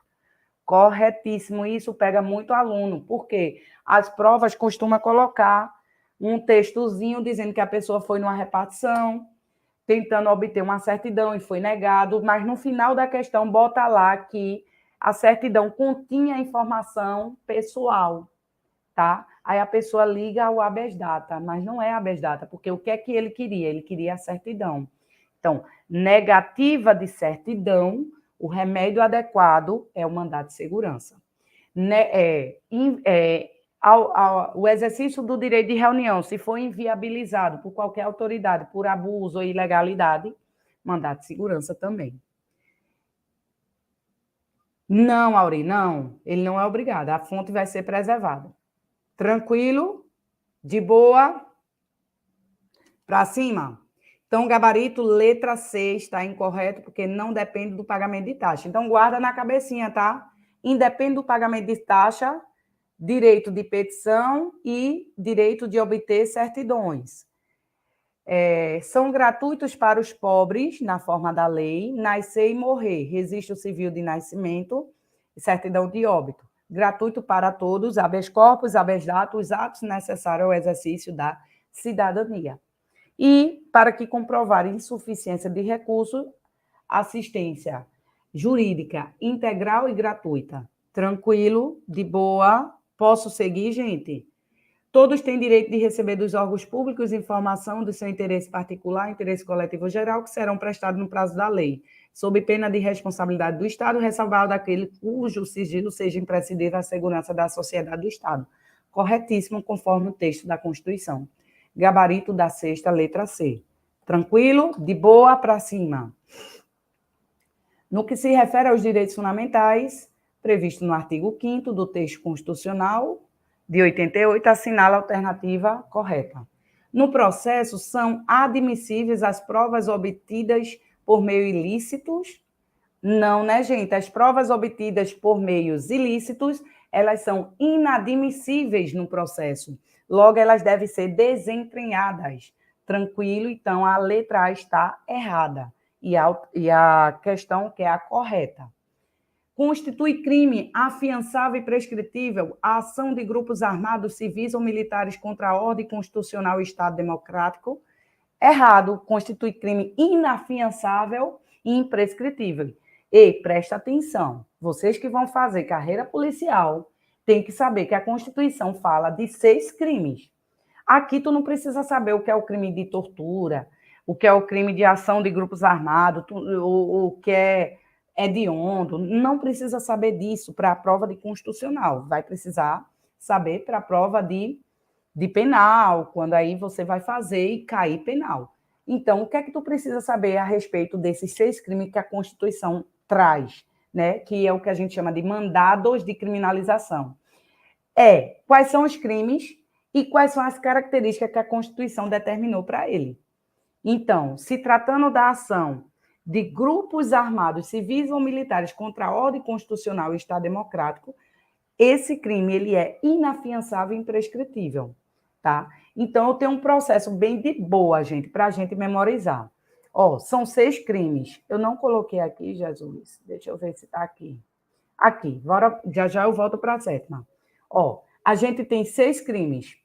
Corretíssimo. Isso pega muito aluno, porque as provas costumam colocar um textozinho dizendo que a pessoa foi numa repartição, tentando obter uma certidão e foi negado, mas no final da questão bota lá que a certidão continha informação pessoal, tá? Aí a pessoa liga ao habeas data, mas não é habeas data, porque o que é que ele queria? Ele queria a certidão. Então, negativa de certidão, o remédio adequado é o mandado de segurança. O exercício do direito de reunião, se for inviabilizado por qualquer autoridade, por abuso ou ilegalidade, mandado de segurança também. Não, Auri, não. Ele não é obrigado. A fonte vai ser preservada. Tranquilo? De boa? Para cima? Então, gabarito, letra C está incorreto, porque não depende do pagamento de taxa. Então, guarda na cabecinha, tá? Independe do pagamento de taxa, direito de petição e direito de obter certidões. São gratuitos para os pobres, na forma da lei, nascer e morrer, registro civil de nascimento e certidão de óbito. Gratuito para todos, habeas corpus, habeas data, os atos necessários ao exercício da cidadania. E, para que comprovar insuficiência de recurso, assistência jurídica integral e gratuita. Tranquilo, de boa. Posso seguir, gente? Todos têm direito de receber dos órgãos públicos informação do seu interesse particular, interesse coletivo geral, que serão prestados no prazo da lei, sob pena de responsabilidade do Estado, ressalvado aquele cujo sigilo seja imprescindível à segurança da sociedade do Estado. Corretíssimo, conforme o texto da Constituição. Gabarito da sexta, letra C. Tranquilo? De boa para cima. No que se refere aos direitos fundamentais, previsto no artigo 5º do texto constitucional de 88, assinala a alternativa correta. No processo, são admissíveis as provas obtidas por meio ilícitos? Não, né, gente? As provas obtidas por meios ilícitos, elas são inadmissíveis no processo. Logo, elas devem ser desentranhadas. Tranquilo? Então, a letra A está errada. E a questão que é a correta. Constitui crime afiançável e prescritível a ação de grupos armados, civis ou militares contra a ordem constitucional e Estado democrático? Errado. Constitui crime inafiançável e imprescritível. E presta atenção, vocês que vão fazer carreira policial, têm que saber que a Constituição fala de 6 crimes. Aqui tu não precisa saber o que é o crime de tortura, o que é o crime de ação de grupos armados, o que é hediondo, não precisa saber disso para a prova de constitucional, vai precisar saber para a prova de penal, quando aí você vai fazer e cair penal. Então, o que é que tu precisa saber a respeito desses 6 crimes que a Constituição traz, né? Que é o que a gente chama de mandados de criminalização. Quais são os crimes e quais são as características que a Constituição determinou para ele. Então, se tratando da ação de grupos armados, civis ou militares contra a ordem constitucional e Estado democrático, esse crime ele é inafiançável e imprescritível, tá? Então, eu tenho um processo bem de boa, gente, para a gente memorizar. São 6 crimes. Eu não coloquei aqui, Jesus. Deixa eu ver se está aqui. Aqui, já eu volto para a 7ª. A gente tem 6 crimes.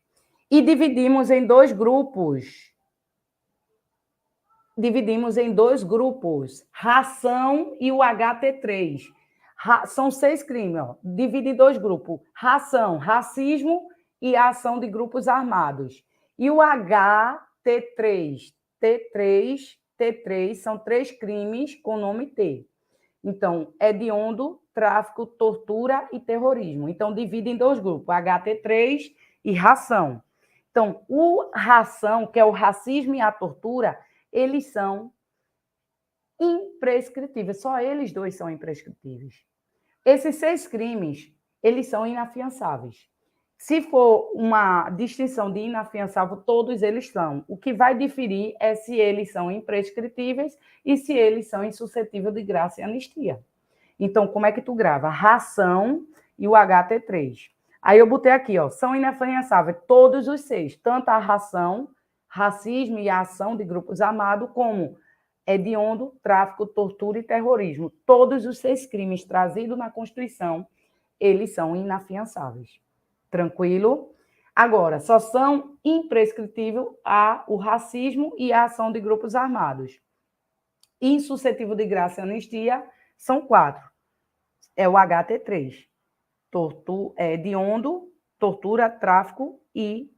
E dividimos em 2 grupos. Ração e o HT3. São 6 crimes, divide em 2 grupos. Ração, racismo e a ação de grupos armados. E o HT3, T3 são 3 crimes com nome T. Então, hediondo, tráfico, tortura e terrorismo. Então, divide em 2 grupos, HT3 e ração. Então, o ração, que é o racismo e a tortura, eles são imprescritíveis. Só eles 2 são imprescritíveis. Esses 6 crimes, eles são inafiançáveis. Se for uma distinção de inafiançável, todos eles são. O que vai diferir é se eles são imprescritíveis e se eles são insuscetíveis de graça e anistia. Então, como é que tu grava? Ração e o HT3. Aí eu botei aqui, ó, são inafiançáveis todos os 6, tanto a ração, racismo e a ação de grupos armados, como hediondo, tráfico, tortura e terrorismo. Todos os 6 crimes trazidos na Constituição, eles são inafiançáveis. Tranquilo? Agora, só são imprescritíveis o racismo e a ação de grupos armados. Insuscetível de graça e anistia são 4. É o HT3. Hediondo, tortura, tráfico e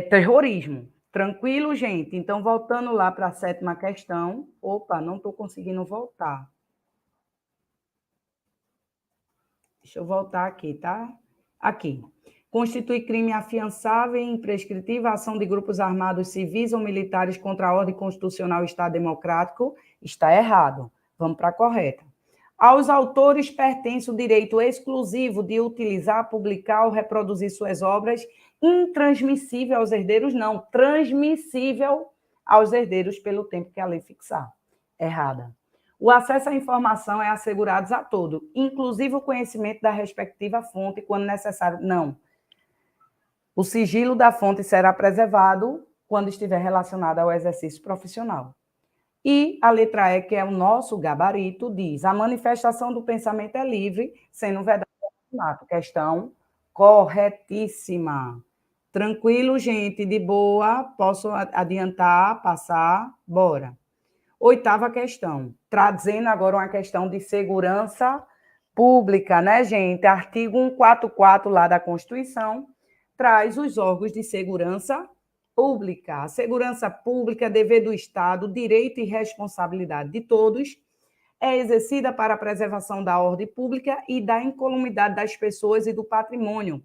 terrorismo. Tranquilo, gente? Então, voltando lá para a 7ª questão. Opa, não estou conseguindo voltar. Deixa eu voltar aqui, tá? Aqui. Constitui crime afiançável e imprescritível a ação de grupos armados civis ou militares contra a ordem constitucional e Estado democrático. Está errado. Vamos para a correta. Aos autores pertence o direito exclusivo de utilizar, publicar ou reproduzir suas obras, intransmissível aos herdeiros, não, transmissível aos herdeiros pelo tempo que a lei fixar. Errada. O acesso à informação é assegurado a todo, inclusive o conhecimento da respectiva fonte, quando necessário. Não. O sigilo da fonte será preservado quando estiver relacionado ao exercício profissional. E a letra E, que é o nosso gabarito, diz: a manifestação do pensamento é livre, sendo vedado o assassinato. Questão corretíssima. Tranquilo, gente, de boa, posso adiantar, passar, bora. 8ª questão, trazendo agora uma questão de segurança pública, né, gente? Artigo 144 lá da Constituição traz os órgãos de segurança pública. A segurança pública é dever do Estado, direito e responsabilidade de todos, é exercida para a preservação da ordem pública e da incolumidade das pessoas e do patrimônio,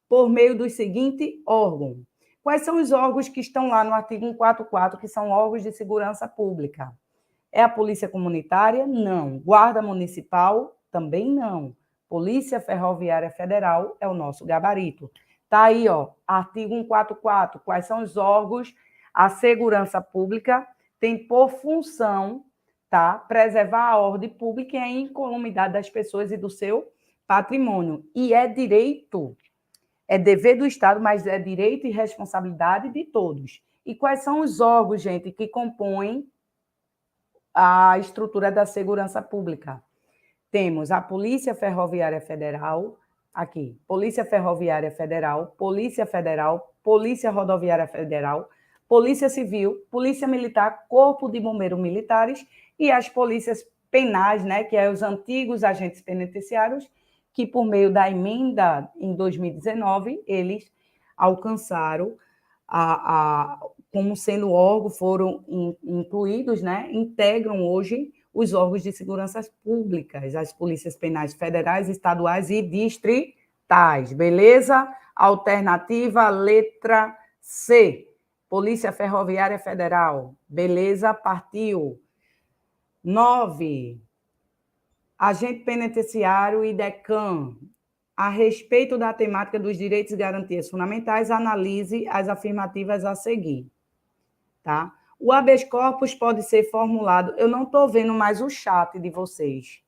por meio dos seguintes órgãos. Quais são os órgãos que estão lá no artigo 144, que são órgãos de segurança pública? É a Polícia Comunitária? Não. Guarda Municipal? Também não. Polícia Ferroviária Federal é o nosso gabarito. Está aí, ó, artigo 144. Quais são os órgãos? A segurança pública tem por função, tá, preservar a ordem pública e a incolumidade das pessoas e do seu patrimônio. E é direito, é dever do Estado, mas é direito e responsabilidade de todos. E quais são os órgãos, gente, que compõem a estrutura da segurança pública? Temos a Polícia Ferroviária Federal, aqui, Polícia Ferroviária Federal, Polícia Federal, Polícia Rodoviária Federal, Polícia Civil, Polícia Militar, Corpo de Bombeiros Militares e as polícias penais, né, que é os antigos agentes penitenciários, que por meio da emenda em 2019, eles alcançaram como sendo órgão, foram incluídos, né, integram hoje os órgãos de segurança públicas, as polícias penais federais, estaduais e distritais, beleza? Alternativa, letra C, Polícia Ferroviária Federal, beleza? Partiu. 9, agente penitenciário e DECAM. A respeito da temática dos direitos e garantias fundamentais, analise as afirmativas a seguir, tá? O habeas corpus pode ser formulado... Eu não estou vendo mais o chat de vocês.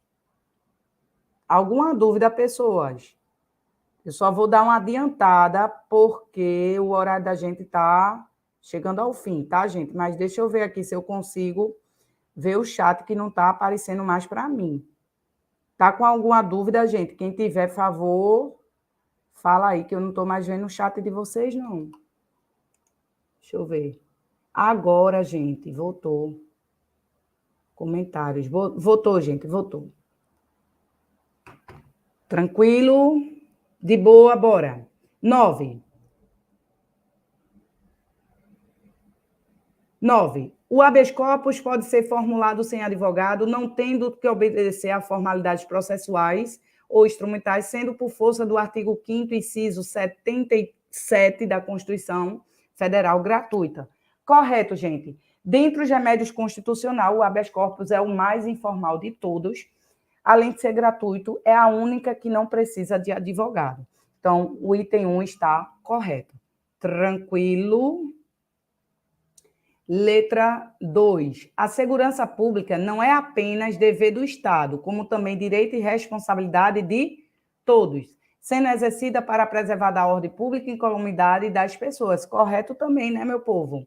Alguma dúvida, pessoas? Eu só vou dar uma adiantada, porque o horário da gente está chegando ao fim, tá, gente? Mas deixa eu ver aqui se eu consigo ver o chat, que não está aparecendo mais para mim. Tá com alguma dúvida, gente? Quem tiver, favor, fala aí, que eu não estou mais vendo o chat de vocês, não. Deixa eu ver. Agora, gente, voltou. Comentários. Voltou, gente, voltou. Tranquilo? De boa, bora. 9. O habeas corpus pode ser formulado sem advogado, não tendo que obedecer a formalidades processuais ou instrumentais, sendo por força do artigo 5º, inciso 77 da Constituição Federal, gratuita. Correto, gente. Dentre os remédios constitucionais, o habeas corpus é o mais informal de todos. Além de ser gratuito, é a única que não precisa de advogado. Então, o item 1 está correto. Tranquilo. Letra 2. A segurança pública não é apenas dever do Estado, como também direito e responsabilidade de todos. sendo exercida para preservar da ordem pública, incolumidade das pessoas. Correto também, né, meu povo?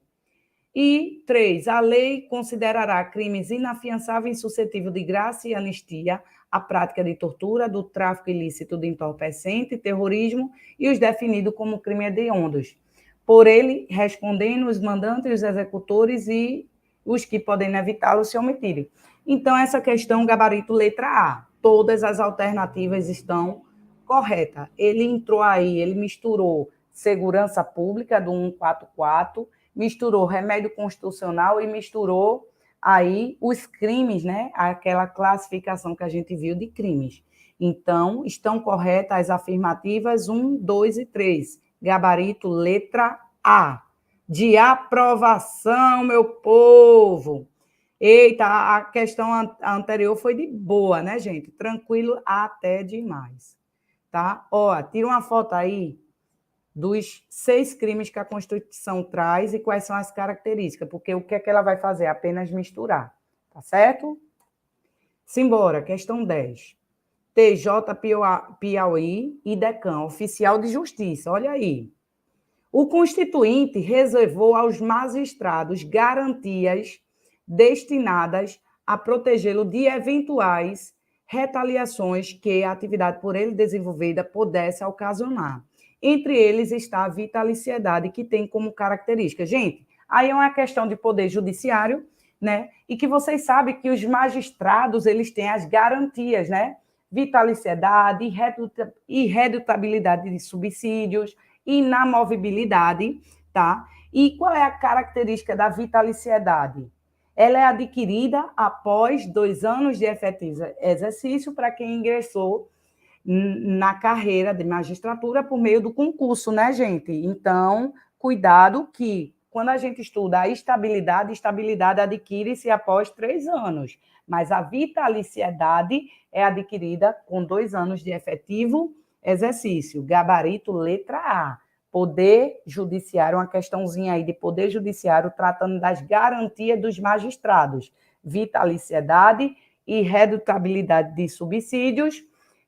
E 3, a lei considerará crimes inafiançáveis suscetíveis de graça e anistia a prática de tortura, do tráfico ilícito de entorpecente, terrorismo e os definidos como crimes hediondos. Por ele, respondendo os mandantes, os executores e os que podem evitá-lo se omitirem. Então, essa questão, gabarito letra A, todas as alternativas estão corretas. Ele entrou aí, ele misturou segurança pública do 144, misturou remédio constitucional e misturou aí os crimes, né? Aquela classificação que a gente viu de crimes. Então, estão corretas as afirmativas 1, 2 e 3. Gabarito letra A. De aprovação, meu povo. Eita, a questão anterior foi de boa, né, gente? Tranquilo até demais. Tá? Ó, tira uma foto aí dos 6 crimes que a Constituição traz e quais são as características, porque o que é que ela vai fazer? Apenas misturar, tá certo? Simbora, questão 10. TJ Piauí e DECAM, oficial de justiça, olha aí. O Constituinte reservou aos magistrados garantias destinadas a protegê-lo de eventuais retaliações que a atividade por ele desenvolvida pudesse ocasionar. Entre eles está a vitaliciedade, que tem como característica. Gente, aí é uma questão de poder judiciário, né? E que vocês sabem que os magistrados, eles têm as garantias, né? Vitaliciedade, irredutabilidade de subsídios, inamovibilidade, tá? E qual é a característica da vitaliciedade? Ela é adquirida após 2 anos de efetivo exercício para quem ingressou na carreira de magistratura por meio do concurso, né, gente? Então, cuidado que quando a gente estuda a estabilidade adquire-se após 3 anos, mas a vitaliciedade é adquirida com 2 anos de efetivo exercício. Gabarito letra A. Poder judiciário, uma questãozinha aí de poder judiciário tratando das garantias dos magistrados. Vitaliciedade, irredutabilidade de subsídios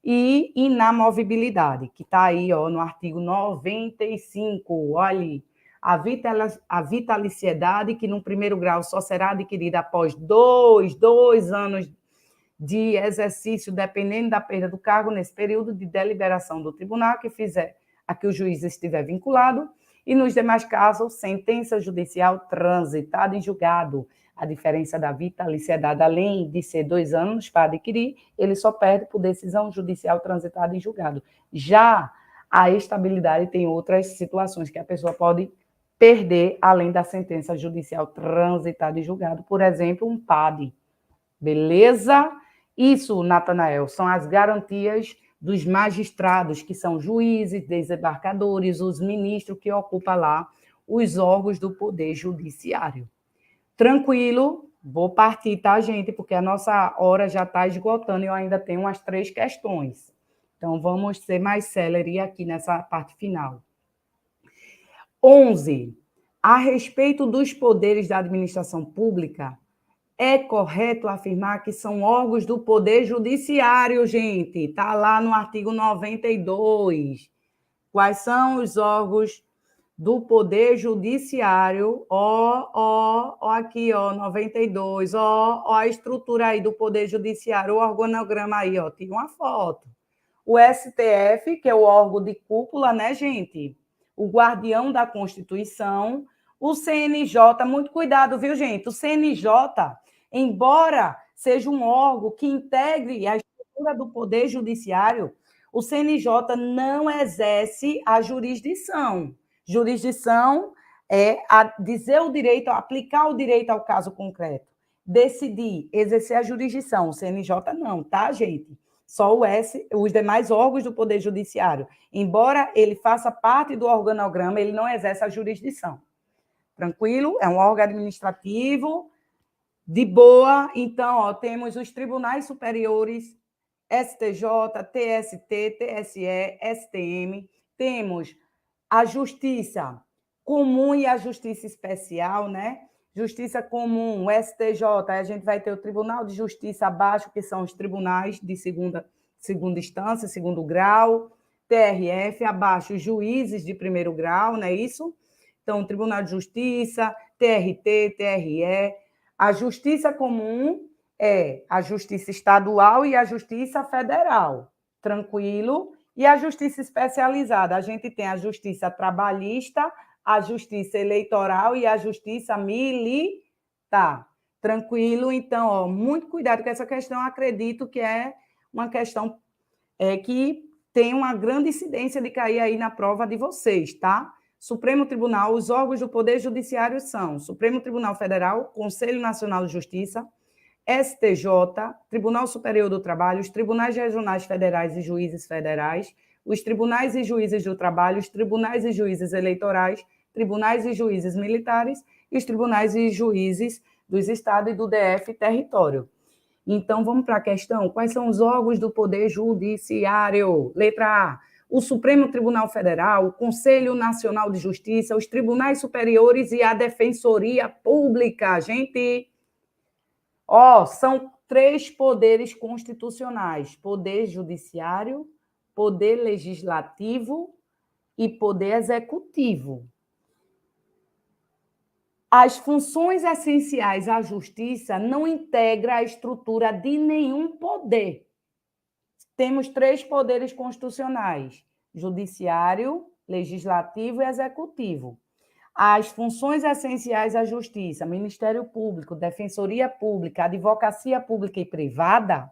e inamovibilidade, que está aí ó, no artigo 95. Olha, a vitaliciedade, que no primeiro grau só será adquirida após 2 anos de exercício, dependendo da perda do cargo, nesse período de deliberação do tribunal que fizer a que o juiz estiver vinculado, e nos demais casos, sentença judicial transitada em julgado. A diferença da vitaliciedade, além de ser 2 anos para adquirir, ele só perde por decisão judicial transitada em julgado. Já a estabilidade tem outras situações que a pessoa pode perder, além da sentença judicial transitada em julgado, por exemplo, um PAD. Beleza? Isso, Natanael, são as garantias dos magistrados, que são juízes, desembargadores, os ministros que ocupam lá os órgãos do Poder Judiciário. Tranquilo, vou partir, tá, gente? Porque a nossa hora já está esgotando e eu ainda tenho umas 3 questões. Então, vamos ser mais célere aqui nessa parte final. 11. A respeito dos poderes da administração pública, é correto afirmar que são órgãos do Poder Judiciário, gente. Está lá no artigo 92. Quais são os órgãos do Poder Judiciário? Ó, aqui, ó, 92. Ó, a estrutura aí do Poder Judiciário, o organograma aí, ó, tira uma foto. O STF, que é o órgão de cúpula, né, gente? O guardião da Constituição. O CNJ, muito cuidado, viu, gente? O CNJ, embora seja um órgão que integre a estrutura do Poder Judiciário, o CNJ não exerce a jurisdição. Jurisdição é dizer o direito, aplicar o direito ao caso concreto. Decidir, exercer a jurisdição. O CNJ não, tá, gente? Só os demais órgãos do Poder Judiciário. Embora ele faça parte do organograma, ele não exerce a jurisdição. Tranquilo? É um órgão administrativo de boa. Então, ó, temos os tribunais superiores, STJ, TST, TSE, STM. Temos a Justiça Comum e a Justiça Especial, né? Justiça Comum, o STJ, aí a gente vai ter o Tribunal de Justiça abaixo, que são os tribunais de segunda instância, segundo grau, TRF, abaixo, juízes de primeiro grau, não é isso? Então, Tribunal de Justiça, TRT, TRE. A Justiça Comum é a Justiça Estadual e a Justiça Federal. Tranquilo? E a Justiça Especializada? A gente tem a Justiça Trabalhista, a Justiça Eleitoral e a Justiça Militar. Tranquilo? Então, ó, muito cuidado com essa questão. Acredito que é uma questão que tem uma grande incidência de cair aí na prova de vocês, tá? Supremo Tribunal, os órgãos do Poder Judiciário são Supremo Tribunal Federal, Conselho Nacional de Justiça, STJ, Tribunal Superior do Trabalho, os Tribunais Regionais Federais e Juízes Federais, os Tribunais e Juízes do Trabalho, os Tribunais e Juízes Eleitorais, Tribunais e Juízes Militares e os Tribunais e Juízes dos Estados e do DF Território. Então, vamos para a questão. Quais são os órgãos do Poder Judiciário? Letra A, o Supremo Tribunal Federal, o Conselho Nacional de Justiça, os Tribunais Superiores e a Defensoria Pública. Gente, são 3 poderes constitucionais: Poder Judiciário, Poder Legislativo e Poder Executivo. As funções essenciais à justiça não integram a estrutura de nenhum poder. Temos 3 poderes constitucionais: judiciário, legislativo e executivo. As funções essenciais à justiça, Ministério Público, Defensoria Pública, Advocacia Pública e Privada,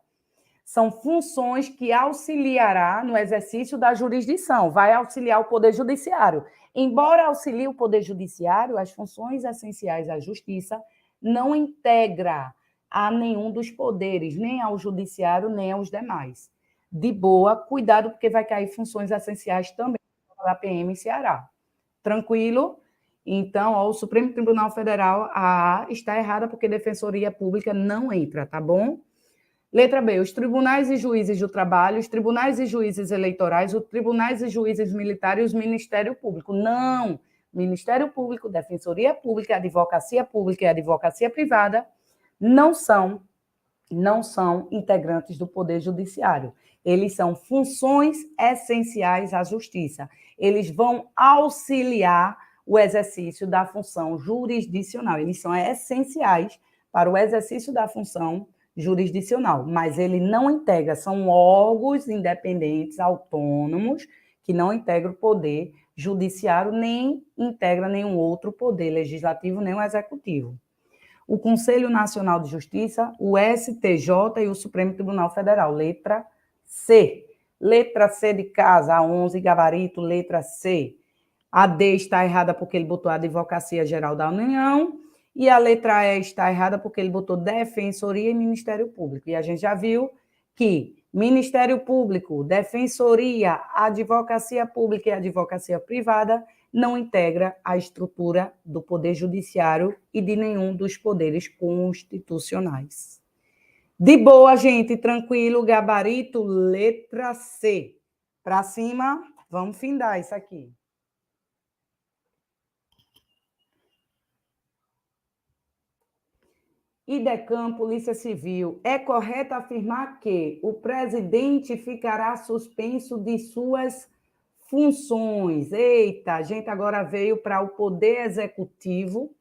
são funções que auxiliará no exercício da jurisdição, vai auxiliar o Poder Judiciário. Embora auxilie o Poder Judiciário, as funções essenciais à justiça não integra a nenhum dos poderes, nem ao Judiciário, nem aos demais. De boa, cuidado, porque vai cair funções essenciais também da PM em Ceará. Tranquilo? Então, o Supremo Tribunal Federal, a A está errada, porque Defensoria Pública não entra, tá bom? Letra B, os tribunais e juízes do trabalho, os tribunais e juízes eleitorais, os tribunais e juízes militares e os Ministério Público. Não! Ministério Público, Defensoria Pública, Advocacia Pública e Advocacia Privada não são integrantes do Poder Judiciário. Eles são funções essenciais à justiça. Eles vão auxiliar o exercício da função jurisdicional. Eles são essenciais para o exercício da função jurisdicional, mas ele não integra, são órgãos independentes, autônomos, que não integram o poder judiciário, nem integra nenhum outro poder legislativo, nem o executivo. O Conselho Nacional de Justiça, o STJ e o Supremo Tribunal Federal. Letra C. Letra C de casa, A11, gabarito, letra C. A D está errada porque ele botou a Advocacia Geral da União, e a letra E está errada porque ele botou Defensoria e Ministério Público. E a gente já viu que Ministério Público, Defensoria, Advocacia Pública e Advocacia Privada não integra a estrutura do Poder Judiciário e de nenhum dos poderes constitucionais. De boa, gente, tranquilo, gabarito, letra C. Para cima, vamos findar isso aqui. IDECAM, Polícia Civil, é correto afirmar que o presidente ficará suspenso de suas funções. Eita, a gente agora veio para o Poder Executivo,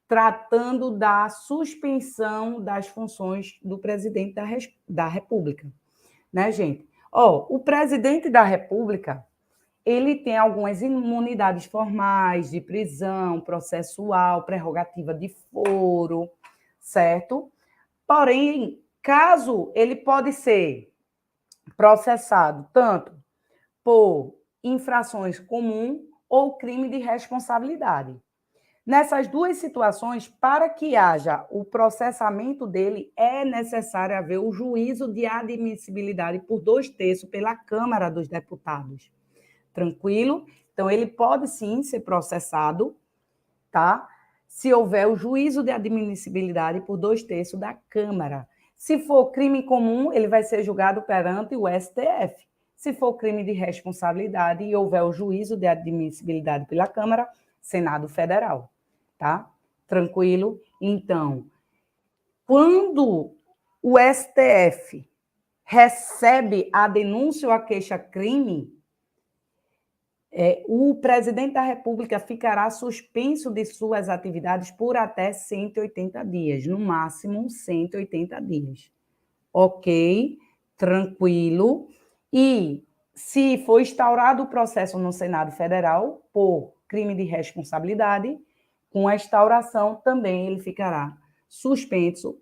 tratando da suspensão das funções do presidente da República. Né, gente? O presidente da República, ele tem algumas imunidades formais de prisão, processual, prerrogativa de foro, certo? Porém, caso ele pode ser processado tanto por infrações comuns ou crime de responsabilidade. Nessas 2 situações, para que haja o processamento dele, é necessário haver o juízo de admissibilidade por 2/3 pela Câmara dos Deputados. Tranquilo? Então, ele pode sim ser processado, tá? Se houver o juízo de admissibilidade por 2/3 da Câmara. Se for crime comum, ele vai ser julgado perante o STF. Se for crime de responsabilidade e houver o juízo de admissibilidade pela Câmara, Senado Federal, tá? Tranquilo? Então, quando o STF recebe a denúncia ou a queixa-crime, O presidente da República ficará suspenso de suas atividades por até 180 dias, no máximo 180 dias. Ok, tranquilo. E se for instaurado o processo no Senado Federal por crime de responsabilidade, com a instauração também ele ficará suspenso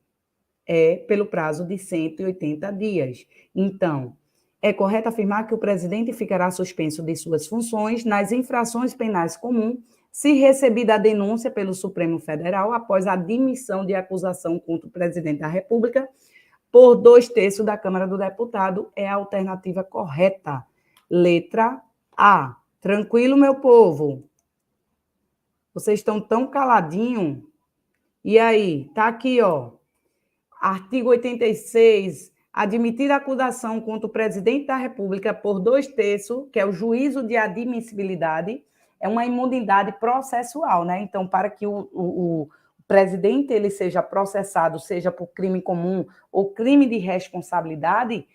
pelo prazo de 180 dias. Então, é correto afirmar que o presidente ficará suspenso de suas funções nas infrações penais comuns se recebida a denúncia pelo Supremo Federal após a admissão de acusação contra o presidente da República por 2/3 da Câmara do Deputado. É a alternativa correta. Letra A. Tranquilo, meu povo? Vocês estão tão caladinho? E aí? Tá aqui, ó. Artigo 86. Admitida a acusação contra o presidente da República por 2/3, que é o juízo de admissibilidade, é uma imunidade processual, né? Então, para que o presidente ele seja processado, seja por crime comum ou crime de responsabilidade,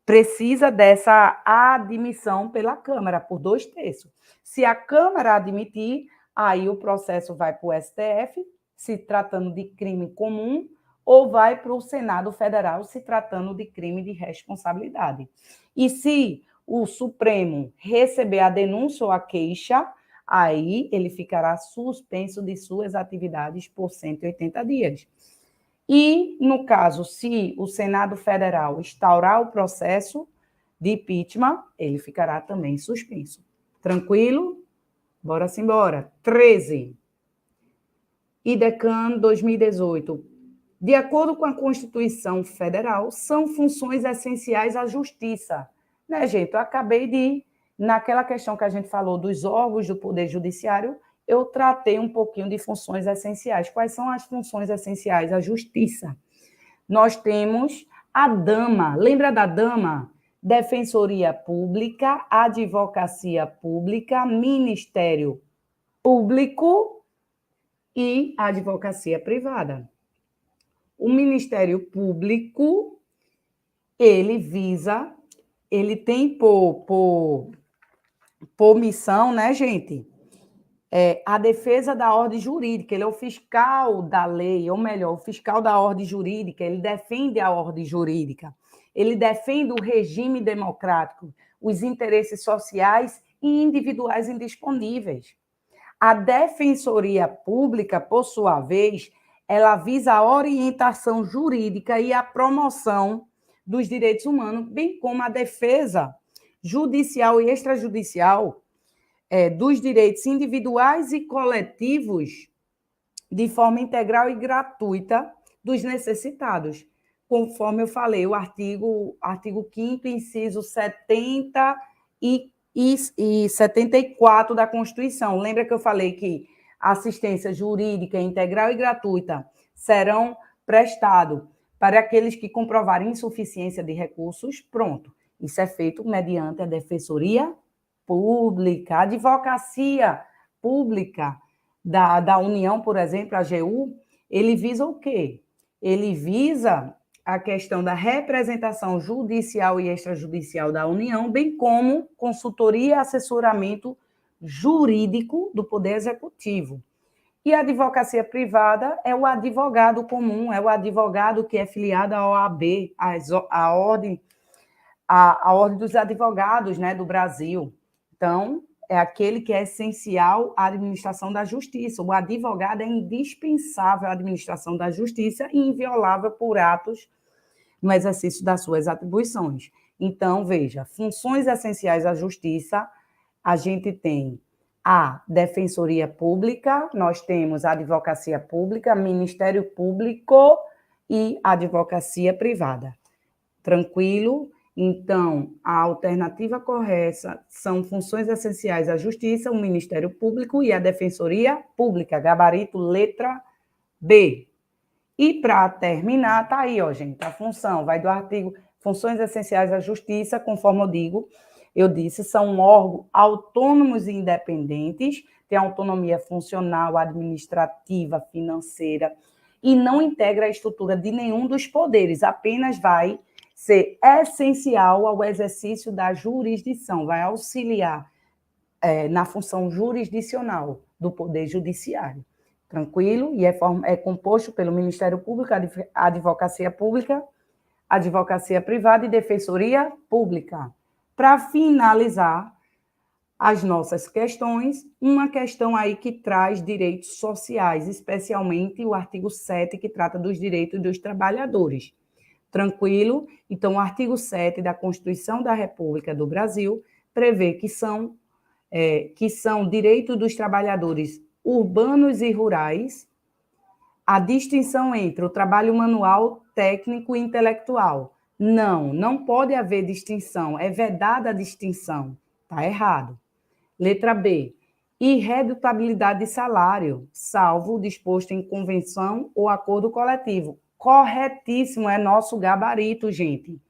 precisa dessa admissão pela Câmara, por 2/3. Se a Câmara admitir, aí o processo vai para o STF, se tratando de crime comum, ou vai para o Senado Federal, se tratando de crime de responsabilidade. E se o Supremo receber a denúncia ou a queixa, aí ele ficará suspenso de suas atividades por 180 dias. E, no caso, se o Senado Federal instaurar o processo de impeachment, ele ficará também suspenso. Tranquilo? Bora simbora. 13. IDECAN 2018. De acordo com a Constituição Federal, são funções essenciais à justiça. Né, gente? Eu acabei de, naquela questão que a gente falou dos órgãos do Poder Judiciário, eu tratei um pouquinho de funções essenciais. Quais são as funções essenciais à justiça? Nós temos a Dama. Lembra da Dama? Defensoria Pública, Advocacia Pública, Ministério Público e Advocacia Privada. O Ministério Público, ele visa, ele tem por missão, né, gente? A defesa da ordem jurídica. Ele é o fiscal da lei, ou melhor, o fiscal da ordem jurídica. Ele defende a ordem jurídica. Ele defende o regime democrático, os interesses sociais e individuais indisponíveis. A Defensoria Pública, por sua vez, ela visa a orientação jurídica e a promoção dos direitos humanos, bem como a defesa judicial e extrajudicial dos direitos individuais e coletivos de forma integral e gratuita dos necessitados, conforme eu falei, o artigo 5º, inciso 70 e 74 da Constituição. Lembra que eu falei que a assistência jurídica integral e gratuita serão prestados para aqueles que comprovarem insuficiência de recursos? Pronto. Isso é feito mediante a Defensoria Pública, a Advocacia Pública da União, por exemplo, a AGU, ele visa o quê? Ele visa a questão da representação judicial e extrajudicial da União, bem como consultoria e assessoramento jurídico do Poder Executivo. E a advocacia privada é o advogado comum, é o advogado que é filiado à OAB, a ordem dos advogados, né, do Brasil. Então, é aquele que é essencial à administração da justiça. O advogado é indispensável à administração da justiça e inviolável por atos no exercício das suas atribuições. Então, veja, funções essenciais à justiça, a gente tem a Defensoria Pública, nós temos a Advocacia Pública, Ministério Público e Advocacia Privada. Tranquilo? Então, a alternativa correta são funções essenciais à Justiça, o Ministério Público e a Defensoria Pública, gabarito letra B. E para terminar, tá aí, ó, gente, a função, vai do artigo Funções Essenciais à Justiça, conforme eu disse, são órgãos autônomos e independentes, têm autonomia funcional, administrativa, financeira, e não integra a estrutura de nenhum dos poderes, apenas vai ser essencial ao exercício da jurisdição, vai auxiliar na função jurisdicional do Poder Judiciário. Tranquilo? E é composto pelo Ministério Público, Advocacia Pública, Advocacia Privada e Defensoria Pública. Para finalizar as nossas questões, uma questão aí que traz direitos sociais, especialmente o artigo 7, que trata dos direitos dos trabalhadores. Tranquilo? Então, o artigo 7 da Constituição da República do Brasil prevê que são direitos dos trabalhadores urbanos e rurais, a distinção entre o trabalho manual, técnico e intelectual. Não pode haver distinção, é vedada a distinção, está errado. Letra B, irredutabilidade de salário, salvo o disposto em convenção ou acordo coletivo. Corretíssimo, é nosso gabarito, gente.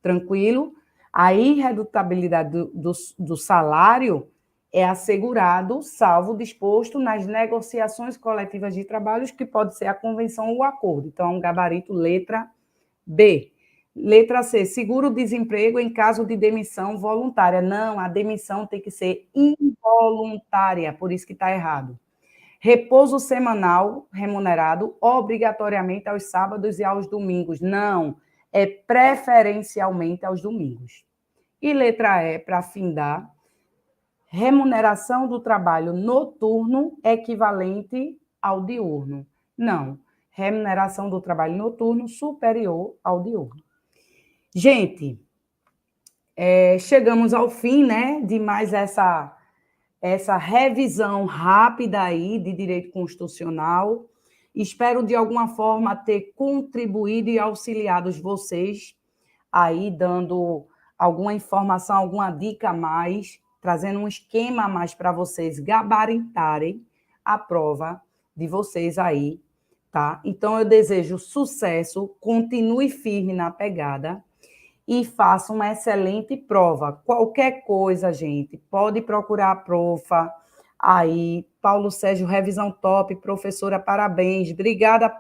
Tranquilo? A irredutabilidade do salário é assegurado, salvo disposto nas negociações coletivas de trabalhos, que pode ser a convenção ou o acordo. Então, é um gabarito letra B. Letra C, seguro-desemprego em caso de demissão voluntária. Não, a demissão tem que ser involuntária, por isso que está errado. Repouso semanal remunerado obrigatoriamente aos sábados e aos domingos. Não, é preferencialmente aos domingos. E letra E, para findar, remuneração do trabalho noturno equivalente ao diurno. Não, remuneração do trabalho noturno superior ao diurno. Gente, chegamos ao fim, né, de mais essa revisão rápida aí de direito constitucional. Espero, de alguma forma, ter contribuído e auxiliado vocês aí, dando alguma informação, alguma dica a mais, trazendo um esquema a mais para vocês gabaritarem a prova de vocês aí, tá? Então, eu desejo sucesso, continue firme na pegada e faça uma excelente prova. Qualquer coisa, gente, pode procurar a profa aí. Paulo Sérgio, revisão top, professora, parabéns. Obrigada,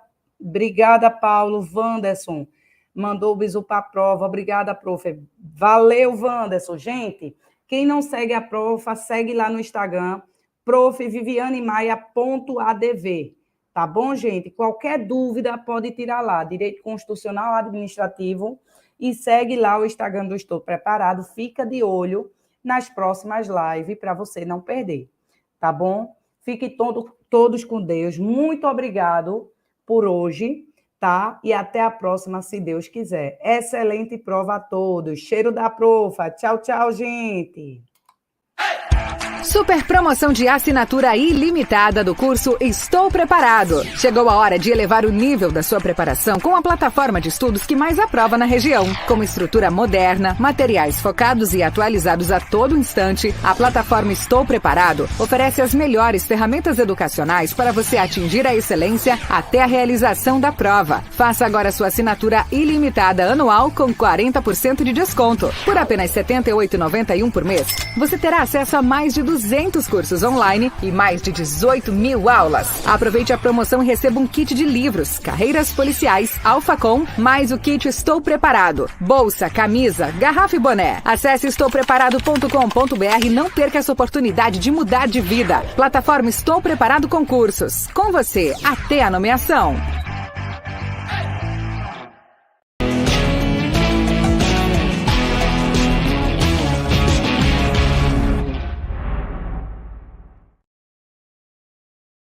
Paulo. Wanderson mandou o bisu para a prova. Obrigada, prof. Valeu, Wanderson. Gente, quem não segue a profa, segue lá no Instagram, profvivianemaia.adv. Tá bom, gente? Qualquer dúvida pode tirar lá, Direito Constitucional Administrativo, e segue lá o Instagram do Estou Preparado. Fica de olho nas próximas lives para você não perder, tá bom? Fiquem todos com Deus. Muito obrigado por hoje, tá? E até a próxima, se Deus quiser. Excelente prova a todos. Cheiro da profa. Tchau, tchau, gente. Super promoção de assinatura ilimitada do curso Estou Preparado. Chegou a hora de elevar o nível da sua preparação com a plataforma de estudos que mais aprova na região. Com estrutura moderna, materiais focados e atualizados a todo instante, a plataforma Estou Preparado oferece as melhores ferramentas educacionais para você atingir a excelência até a realização da prova. Faça agora sua assinatura ilimitada anual com 40% de desconto. Por apenas R$ 78,91 por mês, você terá acesso a mais de 200 cursos online e mais de 18 mil aulas. Aproveite a promoção e receba um kit de livros, carreiras policiais, Alfacom, mais o kit Estou Preparado, bolsa, camisa, garrafa e boné. Acesse estoupreparado.com.br e não perca essa oportunidade de mudar de vida. Plataforma Estou Preparado Concursos. Com você até a nomeação.